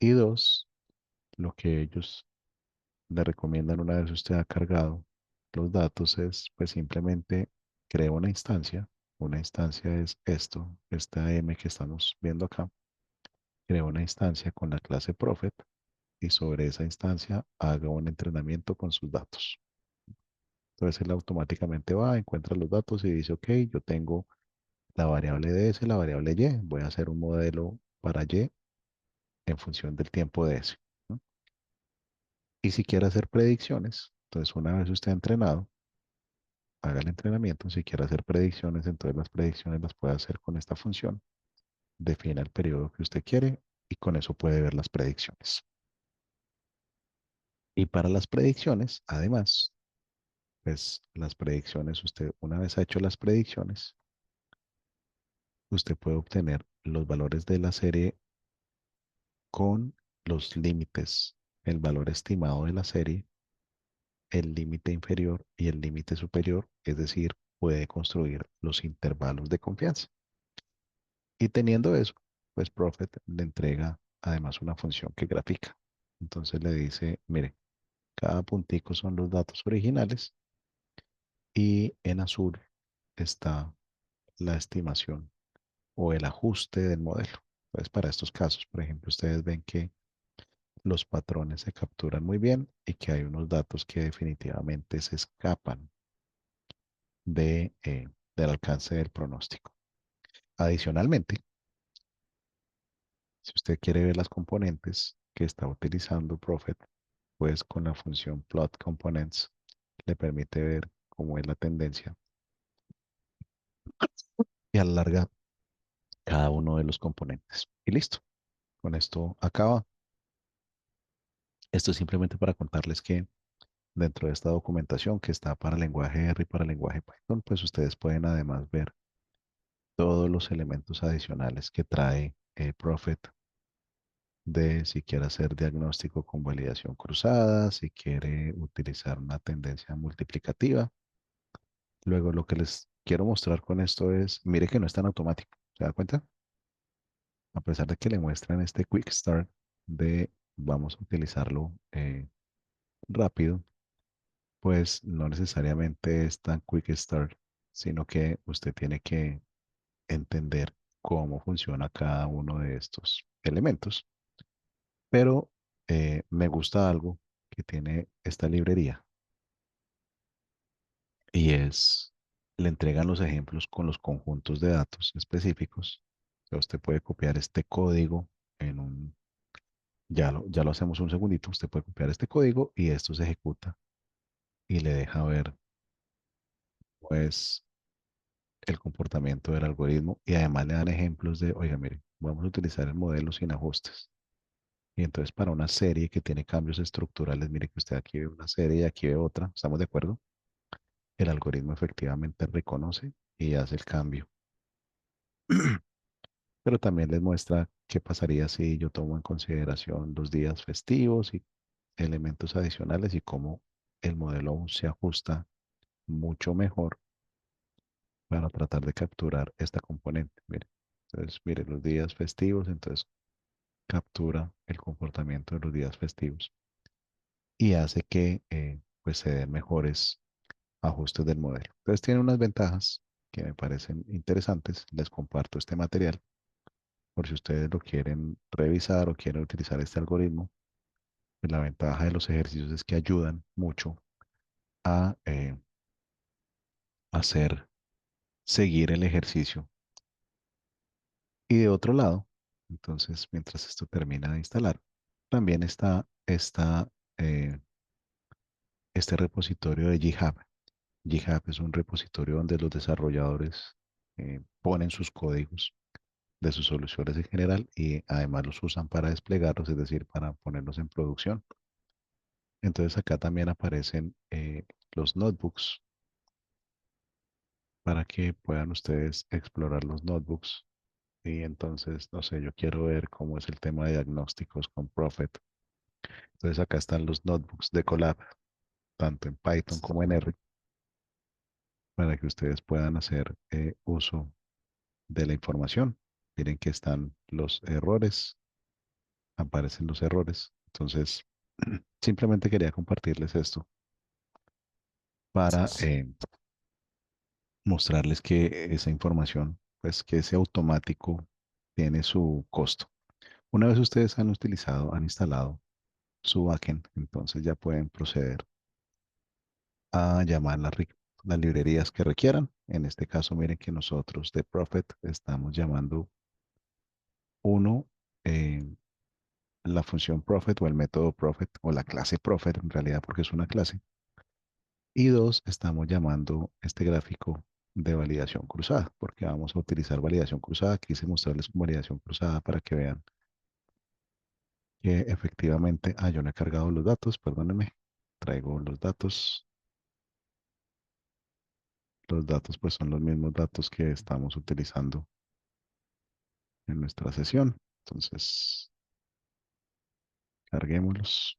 Y dos, lo que ellos le recomiendan una vez usted ha cargado los datos es pues simplemente crea una instancia. Una instancia es esto, esta M que estamos viendo acá. Crea una instancia con la clase Prophet y sobre esa instancia haga un entrenamiento con sus datos. Entonces él automáticamente va, encuentra los datos y dice, ok, yo tengo la variable de S, la variable Y, voy a hacer un modelo para Y en función del tiempo de S, ¿no? Y si quiere hacer predicciones, entonces una vez usted ha entrenado, haga el entrenamiento. Si quiere hacer predicciones, entonces las predicciones las puede hacer con esta función. Defina el periodo que usted quiere y con eso puede ver las predicciones. Y para las predicciones, además, pues las predicciones, usted una vez ha hecho las predicciones, usted puede obtener los valores de la serie con los límites, el valor estimado de la serie, el límite inferior y el límite superior, es decir, puede construir los intervalos de confianza. Y teniendo eso, pues Prophet le entrega además una función que grafica. Entonces le dice, mire, cada puntico son los datos originales y en azul está la estimación o el ajuste del modelo. Entonces, para estos casos, por ejemplo, ustedes ven que los patrones se capturan muy bien y que hay unos datos que definitivamente se escapan de, del alcance del pronóstico. Adicionalmente, si usted quiere ver las componentes que está utilizando Prophet, pues con la función plot components le permite ver cómo es la tendencia y a la larga cada uno de los componentes. Y listo, con esto acaba. Esto es simplemente para contarles que dentro de esta documentación que está para lenguaje R y para lenguaje Python, pues ustedes pueden además ver todos los elementos adicionales que trae Prophet de si quiere hacer diagnóstico con validación cruzada, si quiere utilizar una tendencia multiplicativa. Luego lo que les quiero mostrar con esto es, mire que no es tan automático, ¿se da cuenta? A pesar de que le muestran este Quick Start de vamos a utilizarlo rápido, pues no necesariamente es tan Quick Start, sino que usted tiene que entender cómo funciona cada uno de estos elementos. Pero me gusta algo que tiene esta librería y es, le entregan los ejemplos con los conjuntos de datos específicos. O sea, usted puede copiar este código en un, ya lo hacemos un segundito, usted puede copiar este código y esto se ejecuta y le deja ver, pues, el comportamiento del algoritmo y además le dan ejemplos de, oiga, mire, vamos a utilizar el modelo sin ajustes. Y entonces para una serie que tiene cambios estructurales, mire que usted aquí ve una serie y aquí ve otra, ¿estamos de acuerdo? El algoritmo efectivamente reconoce y hace el cambio. Pero también les muestra qué pasaría si yo tomo en consideración los días festivos y elementos adicionales y cómo el modelo aún se ajusta mucho mejor para tratar de capturar esta componente. Mire, entonces, mire, los días festivos, entonces captura el comportamiento de los días festivos y hace que pues se den mejores ajustes del modelo. Entonces tiene unas ventajas que me parecen interesantes. Les comparto este material por si ustedes lo quieren revisar o quieren utilizar este algoritmo. Pues la ventaja de los ejercicios es que ayudan mucho a hacer seguir el ejercicio. Y de otro lado, entonces, mientras esto termina de instalar, también está eh, este repositorio de GitHub. GitHub es un repositorio donde los desarrolladores ponen sus códigos de sus soluciones en general y además los usan para desplegarlos, es decir, para ponerlos en producción. Entonces acá también aparecen los notebooks para que puedan ustedes explorar los notebooks. Y entonces, no sé, yo quiero ver cómo es el tema de diagnósticos con Prophet. Entonces acá están los notebooks de Colab, tanto en Python como en R, para que ustedes puedan hacer uso de la información. Miren que están los errores, aparecen los errores. Entonces, simplemente quería compartirles esto para mostrarles que esa información, pues que ese automático tiene su costo. Una vez ustedes han utilizado, han instalado su backend, entonces ya pueden proceder a llamar las librerías que requieran. En este caso, miren que nosotros de Prophet estamos llamando uno, eh, la función Prophet o el método Prophet o la clase Prophet en realidad porque es una clase. Y dos, estamos llamando este gráfico de validación cruzada porque vamos a utilizar validación cruzada. Quise mostrarles con validación cruzada para que vean que efectivamente, yo no he cargado los datos, perdónenme, traigo los datos. Los datos pues son los mismos datos que estamos utilizando en nuestra sesión. Entonces, carguémoslos.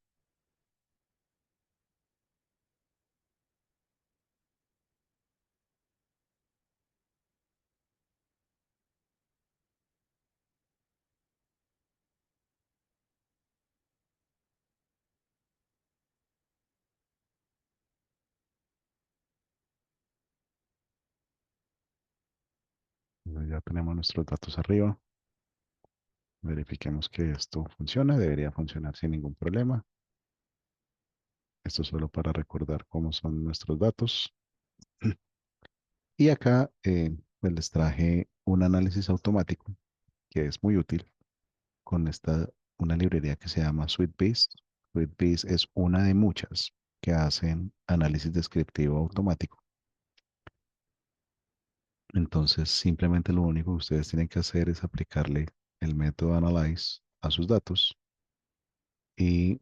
Ya tenemos nuestros datos arriba. Verifiquemos que esto funciona. Debería funcionar sin ningún problema. Esto solo para recordar cómo son nuestros datos. Y acá pues les traje un análisis automático que es muy útil con una librería que se llama SweetBeast. SweetBeast es una de muchas que hacen análisis descriptivo automático. Entonces, simplemente lo único que ustedes tienen que hacer es aplicarle el método Analyze a sus datos y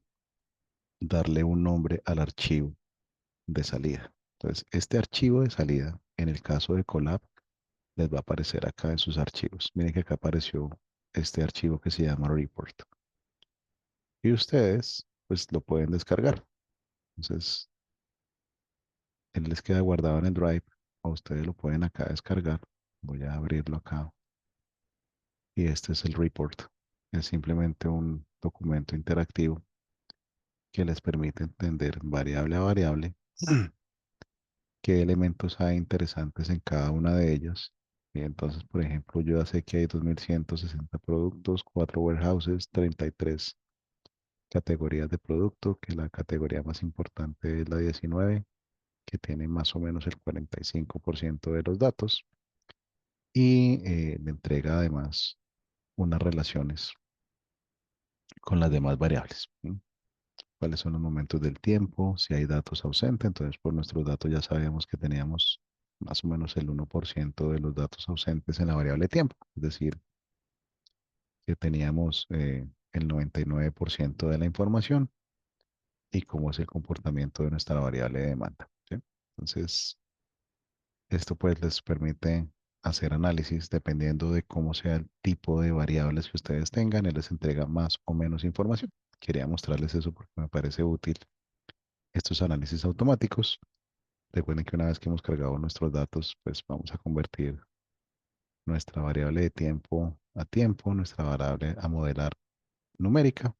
darle un nombre al archivo de salida. Entonces, este archivo de salida, en el caso de Colab, les va a aparecer acá en sus archivos. Miren que acá apareció este archivo que se llama Report. Y ustedes, pues, lo pueden descargar. Entonces, él les queda guardado en el Drive o ustedes lo pueden acá descargar. Voy a abrirlo acá. Y este es el report. Es simplemente un documento interactivo que les permite entender variable a variable qué elementos hay interesantes en cada una de ellas. Y entonces, por ejemplo, yo ya sé que hay 2160 productos, 4 warehouses, 33 categorías de producto, que la categoría más importante es la 19, que tiene más o menos el 45% de los datos y le entrega además unas relaciones con las demás variables. ¿Sí? Cuáles son los momentos del tiempo, si hay datos ausentes. Entonces, por nuestros datos ya sabemos que teníamos más o menos el 1% de los datos ausentes en la variable tiempo. Es decir, que teníamos el 99% de la información y cómo es el comportamiento de nuestra variable de demanda. ¿Sí? Entonces, esto pues les permite hacer análisis dependiendo de cómo sea el tipo de variables que ustedes tengan. Él les entrega más o menos información. Quería mostrarles eso porque me parece útil estos análisis automáticos. Recuerden que una vez que hemos cargado nuestros datos, pues vamos a convertir nuestra variable de tiempo a tiempo, nuestra variable a modelar numérica.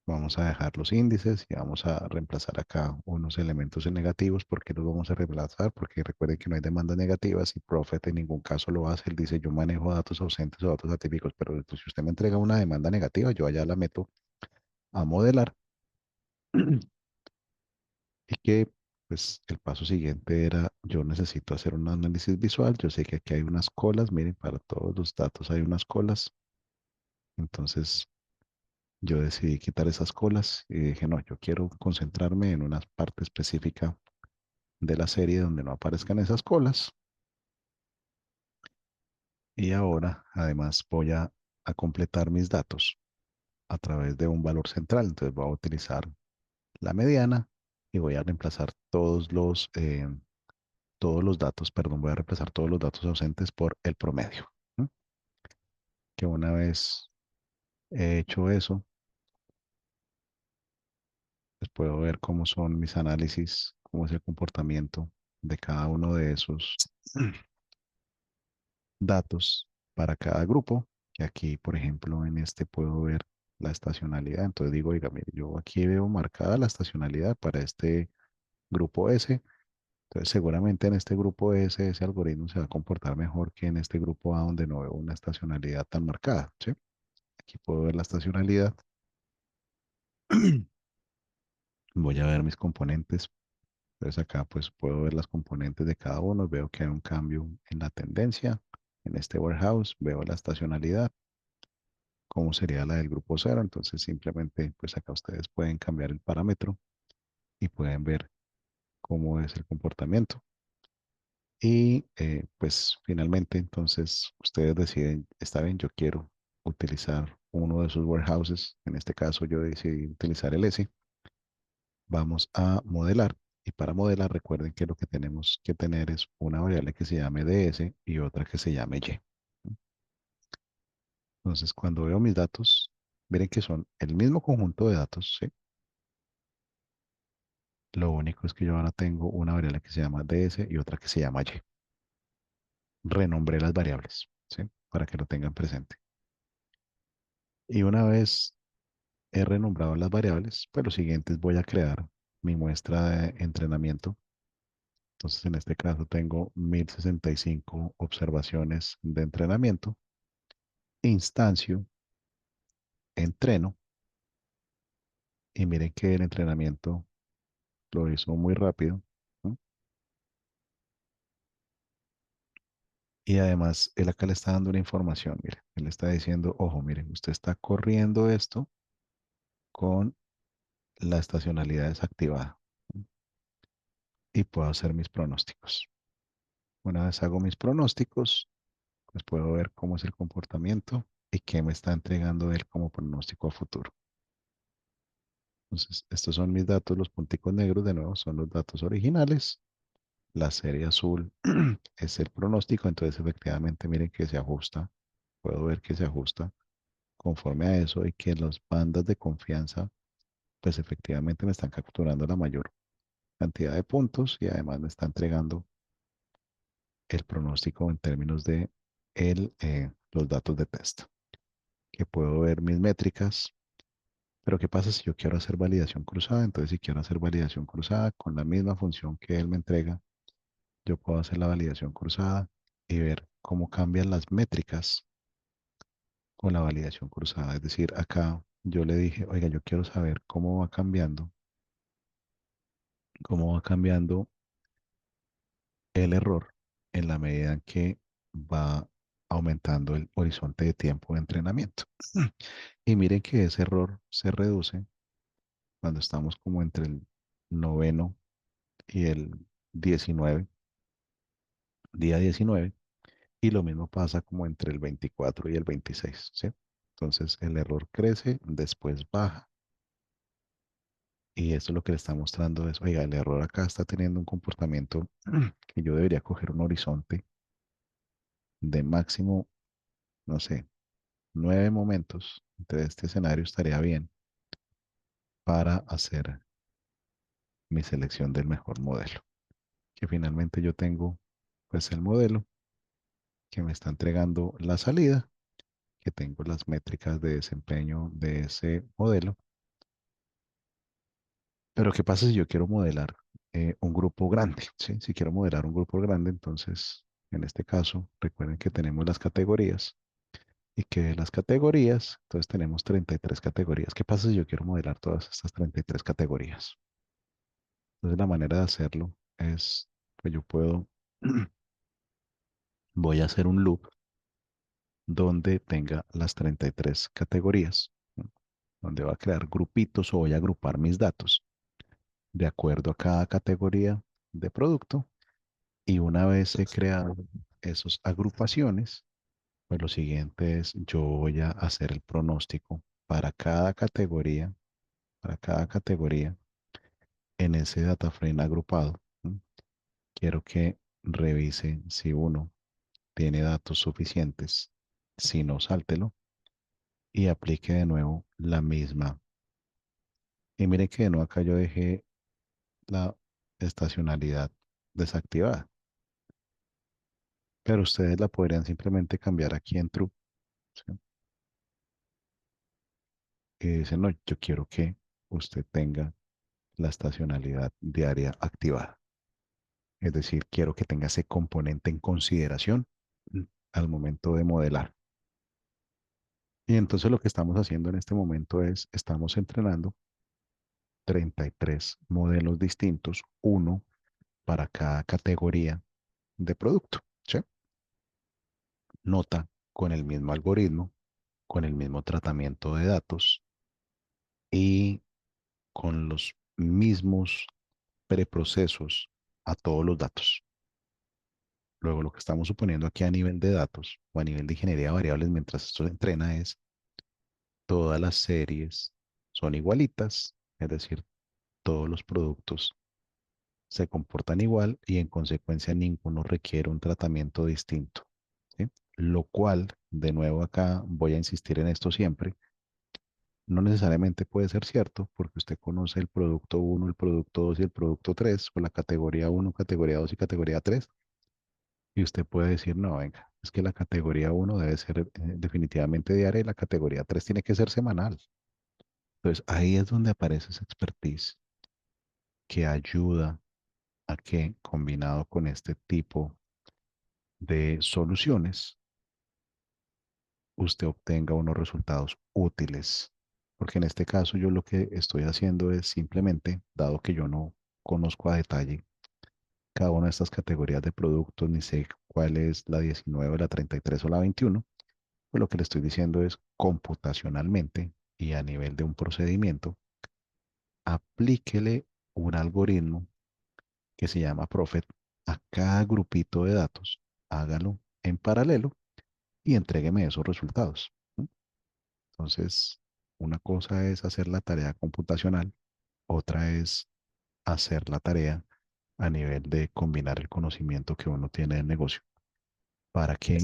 Vamos a dejar los índices y vamos a reemplazar acá unos elementos en negativos. ¿Por qué los vamos a reemplazar? Porque recuerden que no hay demandas negativas y Prophet en ningún caso lo hace. Él dice, yo manejo datos ausentes o datos atípicos, pero si usted me entrega una demanda negativa, yo allá la meto a modelar. Y que pues el paso siguiente era, yo necesito hacer un análisis visual. Yo sé que aquí hay unas colas, miren, para todos los datos hay unas colas. Entonces yo decidí quitar esas colas y dije, no, yo quiero concentrarme en una parte específica de la serie donde no aparezcan esas colas. Y ahora, además, a completar mis datos a través de un valor central. Entonces voy a utilizar la mediana y voy a reemplazar todos los datos, perdón, voy a reemplazar todos los datos ausentes por el promedio. ¿No? Que una vez he hecho eso, pues puedo ver cómo son mis análisis, cómo es el comportamiento de cada uno de esos datos para cada grupo. Que aquí, por ejemplo, en este puedo ver la estacionalidad. Entonces digo, oiga, mire, yo aquí veo marcada la estacionalidad para este grupo S. Entonces, seguramente en este grupo S, ese algoritmo se va a comportar mejor que en este grupo A, donde no veo una estacionalidad tan marcada. ¿Sí? Aquí puedo ver la estacionalidad. Voy a ver mis componentes. Entonces acá pues puedo ver las componentes de cada uno. Veo que hay un cambio en la tendencia. En este warehouse veo la estacionalidad, cómo sería la del grupo cero. Entonces simplemente pues acá ustedes pueden cambiar el parámetro y pueden ver cómo es el comportamiento. Y pues finalmente entonces ustedes deciden, está bien, yo quiero utilizar uno de sus warehouses. En este caso yo decidí utilizar el S. Vamos a modelar. Y para modelar, recuerden que lo que tenemos que tener es una variable que se llame DS y otra que se llame Y. Entonces, cuando veo mis datos, miren que son el mismo conjunto de datos, ¿sí? Lo único es que yo ahora tengo una variable que se llama DS y otra que se llama Y. Renombré las variables, ¿sí? Para que lo tengan presente. Y una vez he renombrado las variables, pues lo siguiente es voy a crear mi muestra de entrenamiento. Entonces, en este caso tengo 1065 observaciones de entrenamiento instancio, entreno y miren que el entrenamiento lo hizo muy rápido, ¿no? Y además, él acá le está dando una información, mire, él le está diciendo, ojo, mire, usted está corriendo esto con la estacionalidad desactivada, ¿no? Y puedo hacer mis pronósticos. Una vez hago mis pronósticos, pues puedo ver cómo es el comportamiento y qué me está entregando él como pronóstico a futuro. Entonces, estos son mis datos, los punticos negros, de nuevo, son los datos originales. La serie azul es el pronóstico, entonces efectivamente miren que se ajusta, puedo ver que se ajusta conforme a eso y que las bandas de confianza, pues efectivamente me están capturando la mayor cantidad de puntos y además me está entregando el pronóstico en términos de los datos de test, que puedo ver mis métricas. Pero ¿qué pasa si yo quiero hacer validación cruzada? Entonces, si quiero hacer validación cruzada con la misma función que él me entrega, yo puedo hacer la validación cruzada y ver cómo cambian las métricas con la validación cruzada. Es decir, acá yo le dije, oiga, yo quiero saber cómo va cambiando el error en la medida en que va aumentando el horizonte de tiempo de entrenamiento. Y miren que ese error se reduce cuando estamos como entre el noveno y el 19, día 19, y lo mismo pasa como entre el 24 y el 26, ¿sí? Entonces el error crece, después baja, y esto es lo que le está mostrando es, oiga, el error acá está teniendo un comportamiento que yo debería coger un horizonte de máximo, no sé, 9 momentos. Entonces este escenario estaría bien para hacer mi selección del mejor modelo. Que finalmente yo tengo pues el modelo que me está entregando la salida, que tengo las métricas de desempeño de ese modelo. Pero ¿qué pasa si yo quiero modelar un grupo grande? ¿Sí? Si quiero modelar un grupo grande, entonces en este caso recuerden que tenemos las categorías y que de las categorías, entonces tenemos 33 categorías. ¿Qué pasa si yo quiero modelar todas estas 33 categorías? Entonces la manera de hacerlo es que yo puedo, voy a hacer un loop donde tenga las 33 categorías, ¿no? Donde va a crear grupitos o voy a agrupar mis datos de acuerdo a cada categoría de producto. Y una vez he creado esas agrupaciones, pues lo siguiente es yo voy a hacer el pronóstico para cada categoría en ese data frame agrupado, ¿no? Quiero que revise si uno tiene datos suficientes, si no, sáltelo y aplique de nuevo la misma. Y mire que de nuevo acá yo dejé la estacionalidad desactivada, pero ustedes la podrían simplemente cambiar aquí en true, ¿sí? Y dicen, no, yo quiero que usted tenga la estacionalidad diaria activada. Es decir, quiero que tenga ese componente en consideración al momento de modelar. Y entonces lo que estamos haciendo en este momento es, estamos entrenando 33 modelos distintos, uno para cada categoría de producto, ¿sí? Nota con el mismo algoritmo, con el mismo tratamiento de datos y con los mismos preprocesos a todos los datos. Luego, lo que estamos suponiendo aquí a nivel de datos o a nivel de ingeniería de variables mientras esto se entrena es todas las series son igualitas, es decir, todos los productos se comportan igual y en consecuencia ninguno requiere un tratamiento distinto, ¿sí? Lo cual, de nuevo acá voy a insistir en esto siempre, no necesariamente puede ser cierto porque usted conoce el producto uno, el producto 2 y el producto 3 o la categoría uno, categoría 2 y categoría 3. Y usted puede decir, no, venga, es que la categoría uno debe ser definitivamente diaria y la categoría 3 tiene que ser semanal. Entonces ahí es donde aparece esa expertise que ayuda a que, combinado con este tipo de soluciones, usted obtenga unos resultados útiles. Porque en este caso yo lo que estoy haciendo es simplemente, dado que yo no conozco a detalle cada una de estas categorías de productos, ni sé cuál es la 19, la 33 o la 21, pues lo que le estoy diciendo es computacionalmente y a nivel de un procedimiento, aplíquele un algoritmo que se llama Prophet a cada grupito de datos, hágalo en paralelo y entrégueme esos resultados. ¿No? Entonces, una cosa es hacer la tarea computacional, otra es hacer la tarea a nivel de combinar el conocimiento que uno tiene del negocio para que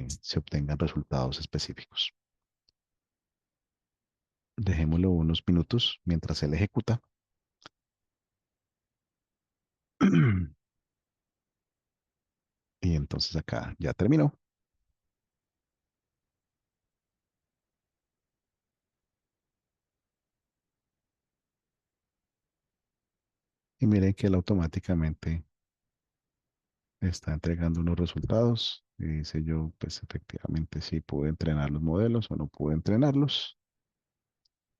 se obtengan resultados específicos. Dejémoslo unos minutos mientras él ejecuta. Y entonces acá ya terminó. Y miren que él automáticamente está entregando unos resultados. Y dice yo, pues efectivamente sí pude entrenar los modelos o no pude entrenarlos.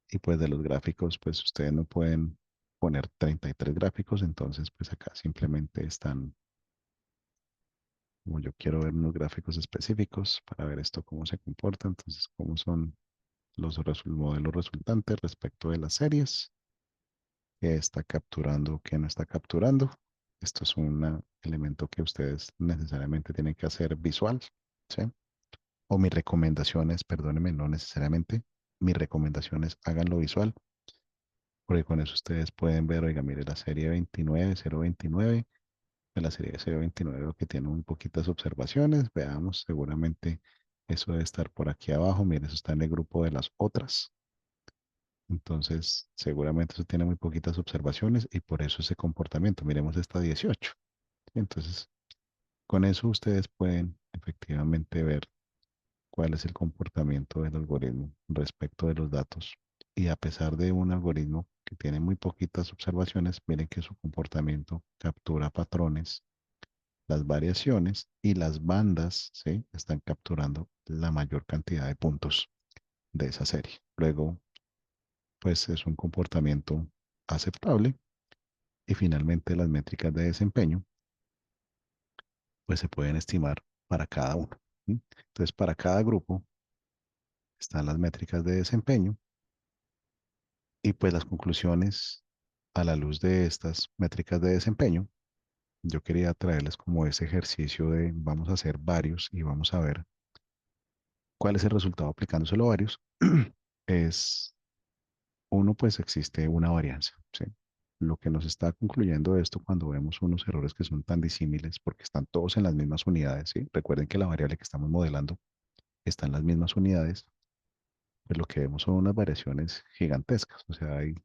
Y pues de los gráficos, pues ustedes no pueden poner 33 gráficos. Entonces, pues acá simplemente están, como yo quiero ver unos gráficos específicos para ver esto cómo se comporta. Entonces, cómo son los modelos resultantes respecto de las series, qué está capturando, qué no está capturando. Esto es un elemento que ustedes necesariamente tienen que hacer visual, ¿sí? O mis recomendaciones, perdónenme, no necesariamente, mis recomendaciones háganlo visual, porque con eso ustedes pueden ver, oiga, mire la serie 29, 029, de la serie 029 veo que tiene muy poquitas observaciones, veamos, seguramente eso debe estar por aquí abajo, mire, eso está en el grupo de las otras. Entonces, seguramente eso tiene muy poquitas observaciones y por eso ese comportamiento. Miremos esta 18. Entonces, con eso ustedes pueden efectivamente ver cuál es el comportamiento del algoritmo respecto de los datos. Y a pesar de un algoritmo que tiene muy poquitas observaciones, miren que su comportamiento captura patrones, las variaciones y las bandas, ¿sí? Están capturando la mayor cantidad de puntos de esa serie. Luego, pues es un comportamiento aceptable y finalmente las métricas de desempeño pues se pueden estimar para cada uno. ¿Sí? Entonces, para cada grupo están las métricas de desempeño y pues las conclusiones a la luz de estas métricas de desempeño. Yo quería traerles como ese ejercicio de vamos a hacer varios y vamos a ver cuál es el resultado aplicándoselo a varios. Es uno, pues existe una varianza, ¿sí? Lo que nos está concluyendo esto cuando vemos unos errores que son tan disímiles porque están todos en las mismas unidades, ¿sí? Recuerden que la variable que estamos modelando está en las mismas unidades, pues lo que vemos son unas variaciones gigantescas, o sea, hay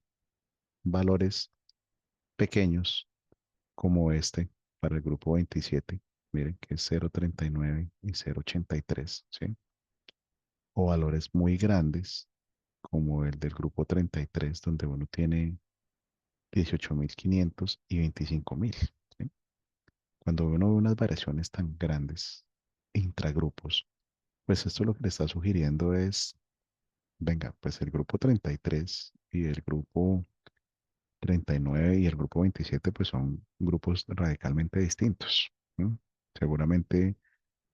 valores pequeños como este para el grupo 27, miren que es 0,39 y 0,83, ¿sí? O valores muy grandes como el del grupo 33, donde uno tiene 18.500 y 25.000. ¿Sí? Cuando uno ve unas variaciones tan grandes intragrupos, pues esto lo que le está sugiriendo es, venga, pues el grupo 33 y el grupo 39 y el grupo 27 pues son grupos radicalmente distintos. ¿No? Seguramente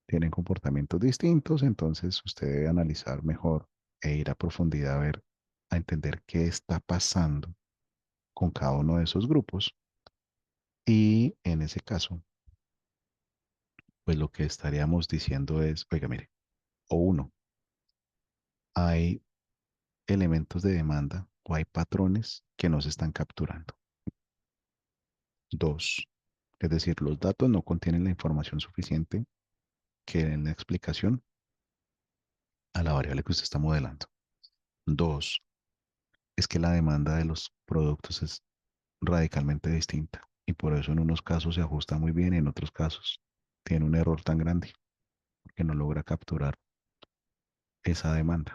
tienen comportamientos distintos, entonces usted debe analizar mejor e ir a profundidad a ver, a entender qué está pasando con cada uno de esos grupos. Y en ese caso, pues lo que estaríamos diciendo es, oiga, mire, o uno, hay elementos de demanda o hay patrones que no se están capturando. Dos, es decir, los datos no contienen la información suficiente que den la explicación a la variable que usted está modelando. Dos, es que la demanda de los productos es radicalmente distinta y por eso en unos casos se ajusta muy bien y en otros casos tiene un error tan grande que no logra capturar esa demanda.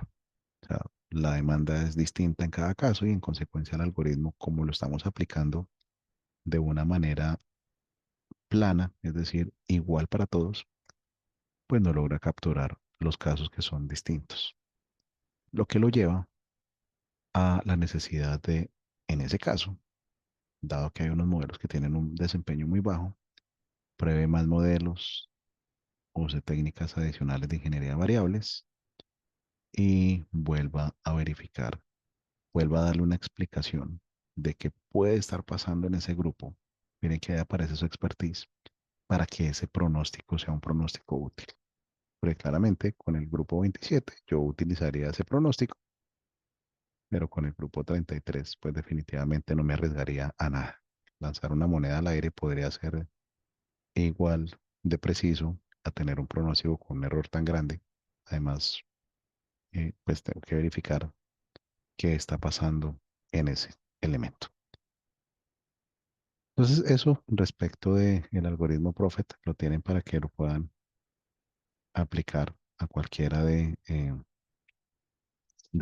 O sea, la demanda es distinta en cada caso y en consecuencia el algoritmo, como lo estamos aplicando de una manera plana, es decir, igual para todos, pues no logra capturar los casos que son distintos. Lo que lo lleva a la necesidad de, en ese caso, dado que hay unos modelos que tienen un desempeño muy bajo, pruebe más modelos, use técnicas adicionales de ingeniería de variables y vuelva a verificar, vuelva a darle una explicación de qué puede estar pasando en ese grupo. Miren que ahí aparece su expertise para que ese pronóstico sea un pronóstico útil. Porque claramente con el grupo 27 yo utilizaría ese pronóstico, pero con el grupo 33 pues definitivamente no me arriesgaría a nada. Lanzar una moneda al aire podría ser igual de preciso a tener un pronóstico con un error tan grande. Además, pues tengo que verificar qué está pasando en ese elemento. Entonces, eso respecto del algoritmo Prophet, lo tienen para que lo puedan aplicar a cualquiera de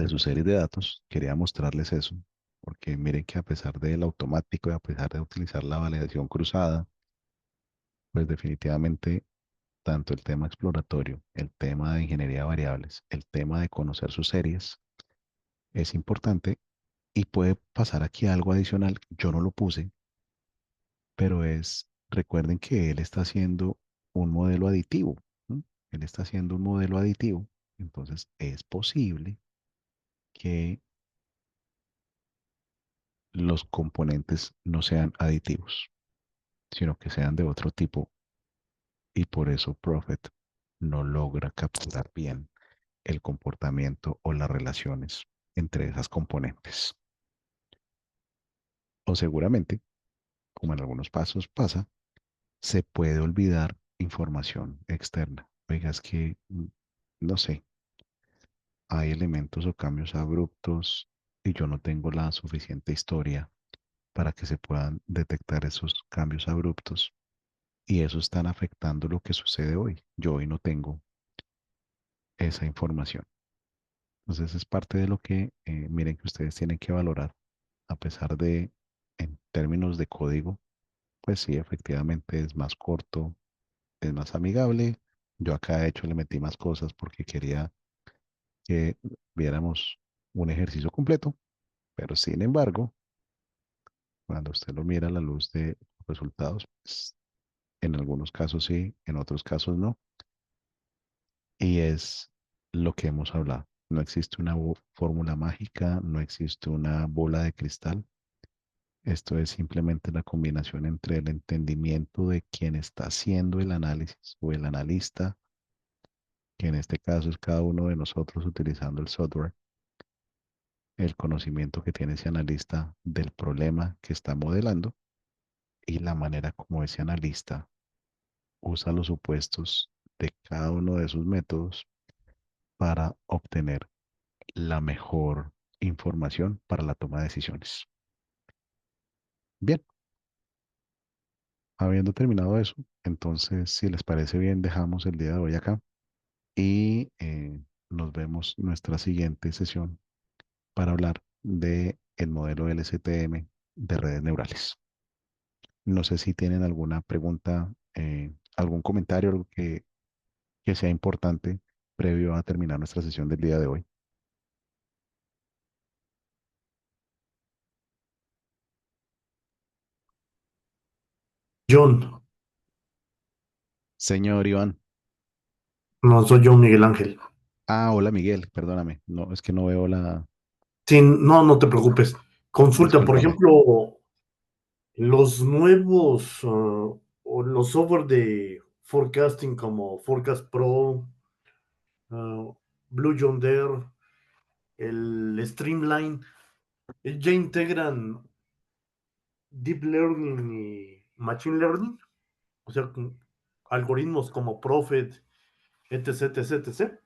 sus series de datos. Quería mostrarles eso, porque miren que a pesar del automático y a pesar de utilizar la validación cruzada, pues definitivamente tanto el tema exploratorio, el tema de ingeniería de variables, el tema de conocer sus series es importante y puede pasar aquí algo adicional. Yo no lo puse, pero recuerden que él está haciendo un modelo aditivo, ¿no? Él está haciendo un modelo aditivo, entonces es posible que los componentes no sean aditivos, sino que sean de otro tipo y por eso Prophet no logra capturar bien el comportamiento o las relaciones entre esas componentes. O seguramente, como en algunos pasos pasa, se puede olvidar información externa. Oiga, es que, no sé, hay elementos o cambios abruptos y yo no tengo la suficiente historia para que se puedan detectar esos cambios abruptos y eso están afectando lo que sucede hoy. Yo hoy no tengo esa información. Entonces es parte de lo que miren que ustedes tienen que valorar, a pesar de, en términos de código, pues sí, efectivamente es más corto, es más amigable. Yo acá de hecho le metí más cosas porque quería que viéramos un ejercicio completo, pero sin embargo, cuando usted lo mira a la luz de los resultados, pues, en algunos casos sí, en otros casos no. Y es lo que hemos hablado. No existe una fórmula mágica, no existe una bola de cristal. Esto es simplemente la combinación entre el entendimiento de quien está haciendo el análisis o el analista, que en este caso es cada uno de nosotros utilizando el software, el conocimiento que tiene ese analista del problema que está modelando y la manera como ese analista usa los supuestos de cada uno de sus métodos para obtener la mejor información para la toma de decisiones. Bien, habiendo terminado eso, entonces, si les parece bien, dejamos el día de hoy acá y nos vemos en nuestra siguiente sesión para hablar de el modelo LSTM de redes neurales. No sé si tienen alguna pregunta, algún comentario, algo que sea importante previo a terminar nuestra sesión del día de hoy. John, Señor Iván. no soy John Miguel Ángel. Ah, hola Miguel, perdóname. No, es que no veo Sí, no, no te preocupes. Consulta, por Discúlpame. ejemplo, los nuevos o los software de forecasting como Forecast Pro, ah, Blue Yonder, el Streamline, ya integran Deep Learning y Machine Learning, o sea, algoritmos como Prophet, etc, etc, etc,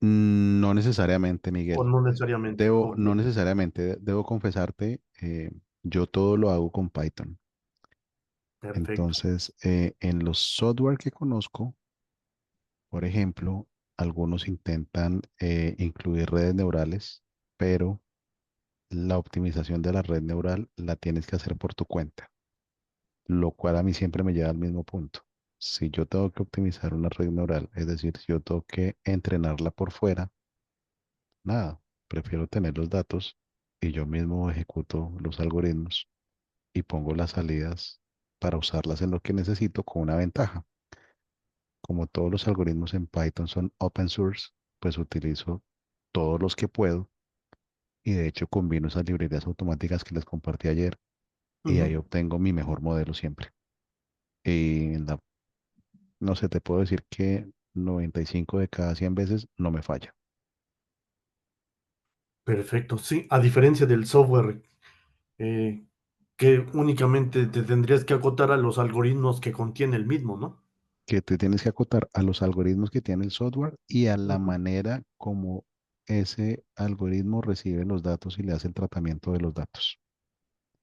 No necesariamente, o Miguel. no necesariamente. Ok, No necesariamente. Debo confesarte, yo todo lo hago con Python. perfecto. Entonces, en los software que conozco, por ejemplo, algunos intentan incluir redes neurales, pero la optimización de la red neural la tienes que hacer por tu cuenta, lo cual a mí siempre me lleva al mismo punto. Si yo tengo que optimizar una red neural, es decir, si yo tengo que entrenarla por fuera, nada, prefiero tener los datos y yo mismo ejecuto los algoritmos y pongo las salidas para usarlas en lo que necesito con una ventaja. Como todos los algoritmos en Python son open source, pues utilizo todos los que puedo y de hecho combino esas librerías automáticas que les compartí ayer y ahí Ujú. obtengo mi mejor modelo siempre. Y no sé, te puedo decir que 95 de cada 100 veces no me falla. Perfecto, sí, a diferencia del software, eh, que únicamente te tendrías que acotar a los algoritmos que contiene el mismo, ¿no? Que te tienes que acotar a los algoritmos que tiene el software y a la Ujú. manera como ese algoritmo recibe los datos y le hace el tratamiento de los datos,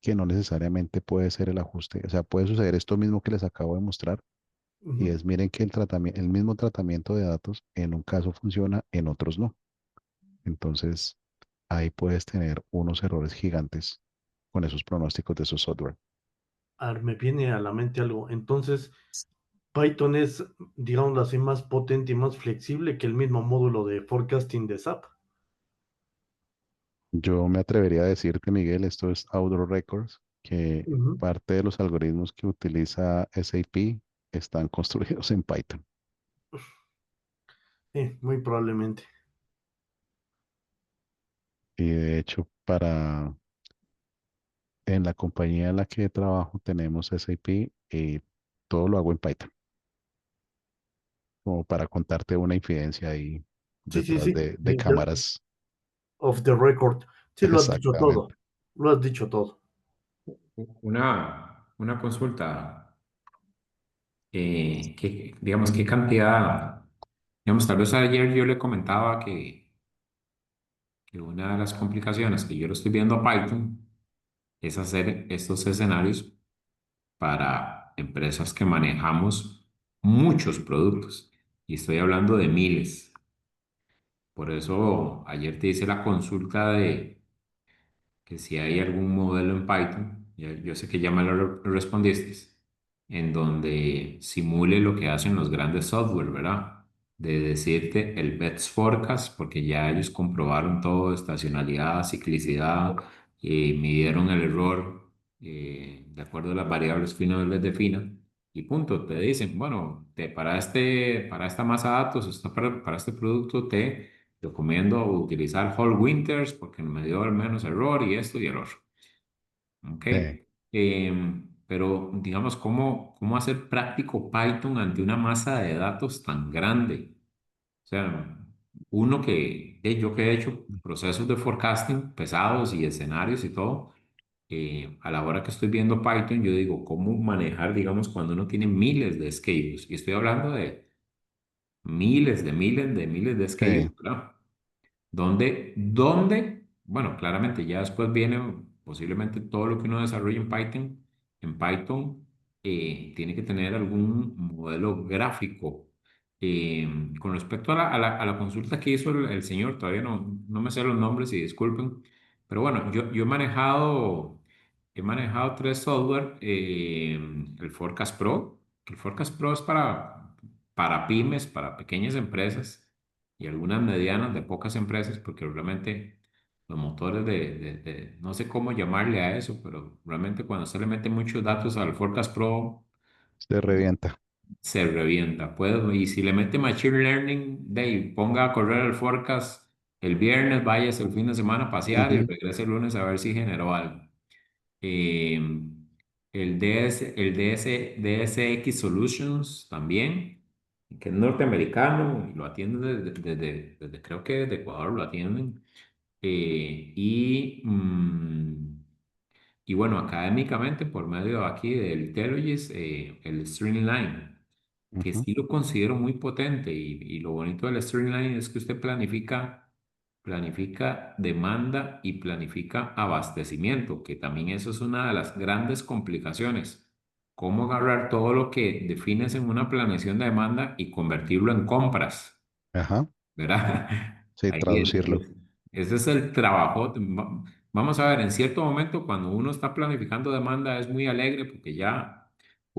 que no necesariamente puede ser el ajuste. O sea, puede suceder esto mismo que les acabo de mostrar y Ujú. es, miren que el tratamiento, el mismo tratamiento de datos en un caso funciona, en otros no. Entonces, ahí puedes tener unos errores gigantes con esos pronósticos de esos software. A ver, me viene a la mente algo. Entonces, Python es, digamos así, más potente y más flexible que el mismo módulo de forecasting de SAP. Yo me atrevería a decirte, Miguel, esto es Outdoor Records, que Ujú. parte de los algoritmos que utiliza SAP están construidos en Python. Muy probablemente. Y de hecho, en la compañía en la que trabajo tenemos SAP y todo lo hago en Python, como para contarte una infidencia ahí Sí, sí, detrás sí. de cámaras. Of the record. Sí, lo has dicho todo. Exactamente. Lo has dicho todo. Una consulta, digamos, qué cantidad, digamos, tal vez ayer yo le comentaba que una de las complicaciones que yo le estoy viendo a Python es hacer estos escenarios para empresas que manejamos muchos productos, y estoy hablando de miles. Por eso ayer te hice la consulta de que si hay algún modelo en Python, yo sé que ya me lo respondiste, en donde simule lo que hacen los grandes software, ¿verdad? De decirte el best forecast, porque ya ellos comprobaron todo, estacionalidad, ciclicidad, midieron el error de acuerdo a las variables que uno les defina, y punto, te dicen, bueno, para esta masa de datos, para este producto, te recomiendo utilizar Whole Winters porque me dio al menos error y esto y el otro. ¿Ok? Pero digamos, ¿cómo hacer práctico Python ante una masa de datos tan grande? O sea, yo que he hecho procesos de forecasting pesados y escenarios y todo, a la hora que estoy viendo Python, yo digo, ¿cómo manejar, digamos, cuando uno tiene miles de SKUs? Y estoy hablando de miles de SKUs, Sí, ¿verdad? Bueno, claramente ya después viene posiblemente todo lo que uno desarrolla en Python. En Python tiene que tener algún modelo gráfico. Eh, con respecto a a la consulta que hizo el señor, todavía no me sé los nombres y disculpen, pero bueno, yo he manejado tres software, el Forecast Pro, que el Forecast Pro es para pymes, para pequeñas empresas y algunas medianas de pocas empresas, porque realmente los motores no sé cómo llamarle a eso, pero realmente cuando se le mete muchos datos al Forecast Pro, se revienta. se revienta. Y si le mete Machine Learning, de ahí, ponga a correr el forecast el viernes, vayas el fin de semana a pasear y Ujú. regrese el lunes a ver si generó algo. Eh, DSX Solutions también, que es norteamericano y lo atienden creo que desde Ecuador lo atienden. Eh, y, mm, y bueno, académicamente, por medio aquí del IntelliJ, el Streamline, que Ujú. sí lo considero muy potente. Y lo bonito del Streamline es que usted planifica demanda y planifica abastecimiento, que también eso es una de las grandes complicaciones. Cómo agarrar todo lo que defines en una planeación de demanda y convertirlo en compras, Ajá. ¿verdad? Sí, Ahí traducirlo. ese es el trabajo. Vamos a ver, en cierto momento cuando uno está planificando demanda es muy alegre porque ya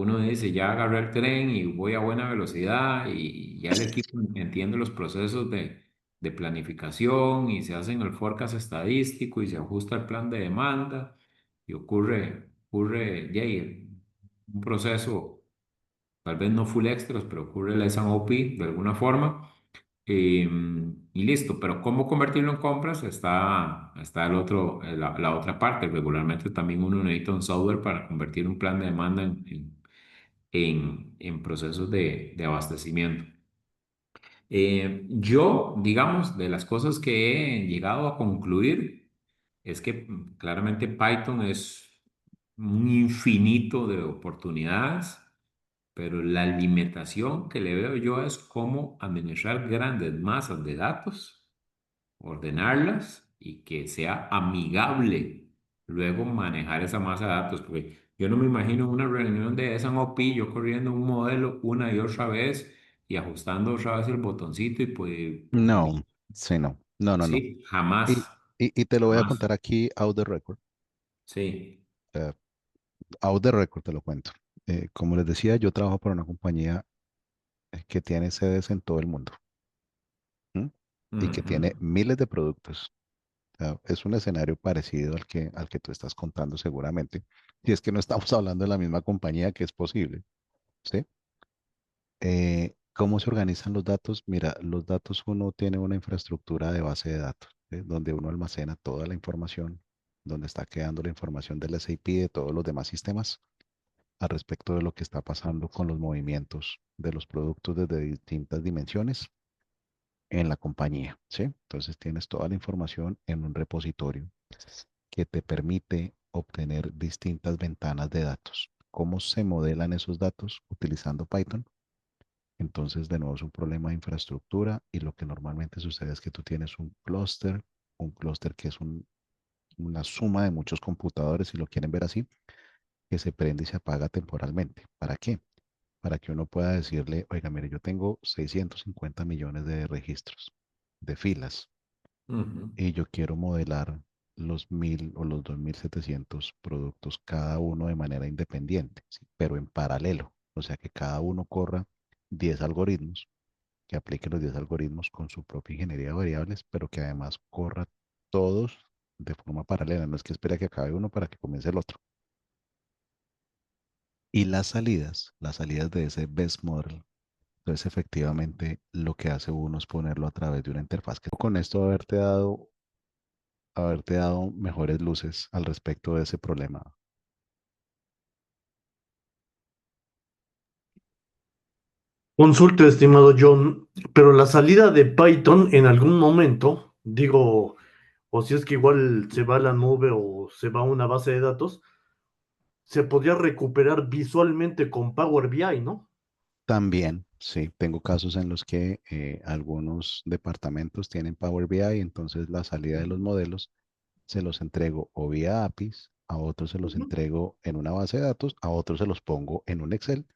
uno dice, ya agarré el tren y voy a buena velocidad y ya el equipo entiende los procesos de planificación y se hacen el forecast estadístico y se ajusta el plan de demanda y ocurre ya ahí un proceso, tal vez no full extras, pero ocurre el S&OP de alguna forma. Y listo, pero cómo convertirlo en compras está la otra parte. Regularmente también uno necesita un software para convertir un plan de demanda en procesos de abastecimiento. Yo, digamos, de las cosas que he llegado a concluir es que claramente Python es un infinito de oportunidades, pero la limitación que le veo yo es cómo administrar grandes masas de datos, ordenarlas y que sea amigable luego manejar esa masa de datos, porque yo no me imagino una reunión de S&OP, yo corriendo un modelo una y otra vez y ajustando otra vez el botoncito y pues No, sí, no, no, no, no. sí, jamás, Y, y te lo voy a jamás, contar aquí out the record. sí. eh, Out the record te lo cuento. Como les decía, yo trabajo para una compañía que tiene sedes en todo el mundo. ¿M? Y que Ujú, tiene miles de productos. O sea, es un escenario parecido al que tú estás contando seguramente. Si es que no estamos hablando de la misma compañía, que es posible, ¿sí? ¿Cómo se organizan los datos? Mira, los datos uno tiene una infraestructura de base de datos, ¿sí? Donde uno almacena toda la información, donde está quedando la información del SAP y de todos los demás sistemas al respecto de lo que está pasando con los movimientos de los productos desde distintas dimensiones en la compañía, ¿sí? Entonces tienes toda la información en un repositorio que te permite obtener distintas ventanas de datos. ¿Cómo se modelan esos datos utilizando Python? Entonces, de nuevo, es un problema de infraestructura y lo que normalmente sucede es que tú tienes un clúster que es una suma de muchos computadores, si lo quieren ver así, que se prende y se apaga temporalmente. ¿Para qué? Para que uno pueda decirle, oiga, mire, yo tengo 650 millones de registros, de filas, ujú. y yo quiero modelar los 1000 o los 2700 productos, cada uno de manera independiente, ¿sí? Pero en paralelo. O sea, que cada uno corra 10 algoritmos, que aplique los 10 algoritmos con su propia ingeniería de variables, pero que además corra todos de forma paralela. No es que espere a que acabe uno para que comience el otro. Y las salidas de ese best model. Entonces, efectivamente, lo que hace uno es ponerlo a través de una interfaz. Que con esto haberte dado mejores luces al respecto de ese problema. Consulte, estimado John, pero la salida de Python en algún momento, digo, o si es que igual se va a la nube o se va a una base de datos, se podría recuperar visualmente con Power BI, ¿no? También, sí, tengo casos en los que algunos departamentos tienen Power BI, entonces la salida de los modelos se los entrego o vía APIs, a otros se los Ujú. entrego en una base de datos, a otros se los pongo en un Excel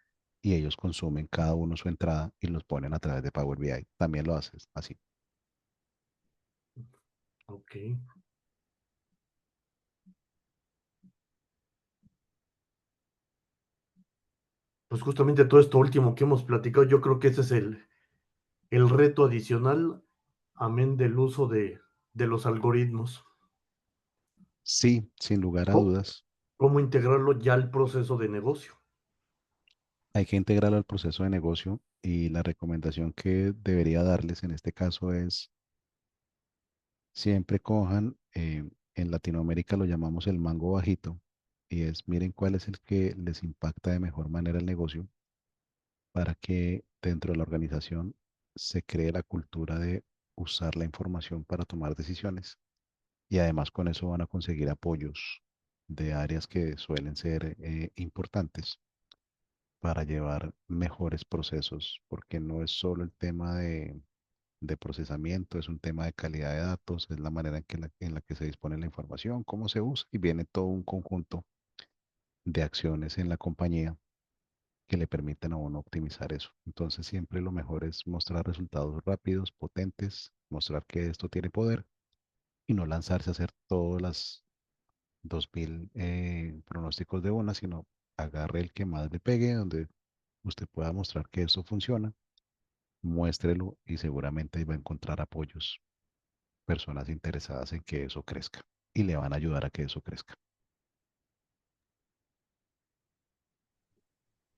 y ellos consumen cada uno su entrada y los ponen a través de Power BI. También lo haces así. Ok. Pues justamente todo esto último que hemos platicado, yo creo que ese es el reto adicional, amén del uso de los algoritmos. Sí, sin lugar a Co- dudas, ¿Cómo integrarlo ya al proceso de negocio? hay que integrarlo al proceso de negocio y la recomendación que debería darles en este caso es siempre cojan, en Latinoamérica lo llamamos el mango bajito, y es miren cuál es el que les impacta de mejor manera el negocio para que dentro de la organización se cree la cultura de usar la información para tomar decisiones. Y además con eso van a conseguir apoyos de áreas que suelen ser importantes para llevar mejores procesos, porque no es solo el tema de procesamiento, es un tema de calidad de datos, es la manera en la que se dispone la información, cómo se usa y viene todo un conjunto de acciones en la compañía que le permiten a uno optimizar eso. Entonces siempre lo mejor es mostrar resultados rápidos, potentes, mostrar que esto tiene poder y no lanzarse a hacer todas las 2000 pronósticos de una, sino agarre el que más le pegue, donde usted pueda mostrar que eso funciona, muéstrelo y seguramente ahí va a encontrar apoyos, personas interesadas en que eso crezca y le van a ayudar a que eso crezca.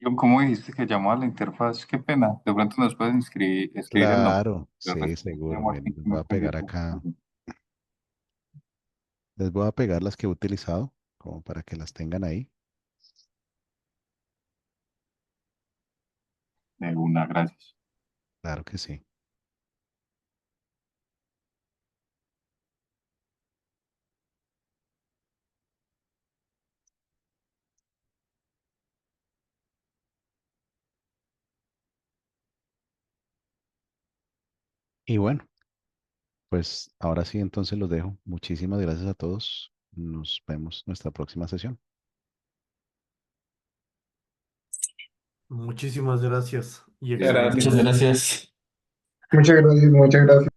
John, ¿cómo dijiste que llamaba la interfaz? Qué pena. De pronto nos puedes escribir el nombre. Claro, De sí, repente seguro. tenemos Miren, aquí les que me voy a pegar publicó. acá, les voy a pegar las que he utilizado, como para que las tengan ahí. De una, gracias. Claro que sí. Y bueno, pues ahora sí, entonces los dejo. Muchísimas gracias a todos. Nos vemos en nuestra próxima sesión. Muchísimas gracias y Gracias. Muchas excelente. gracias. Muchas gracias, muchas gracias.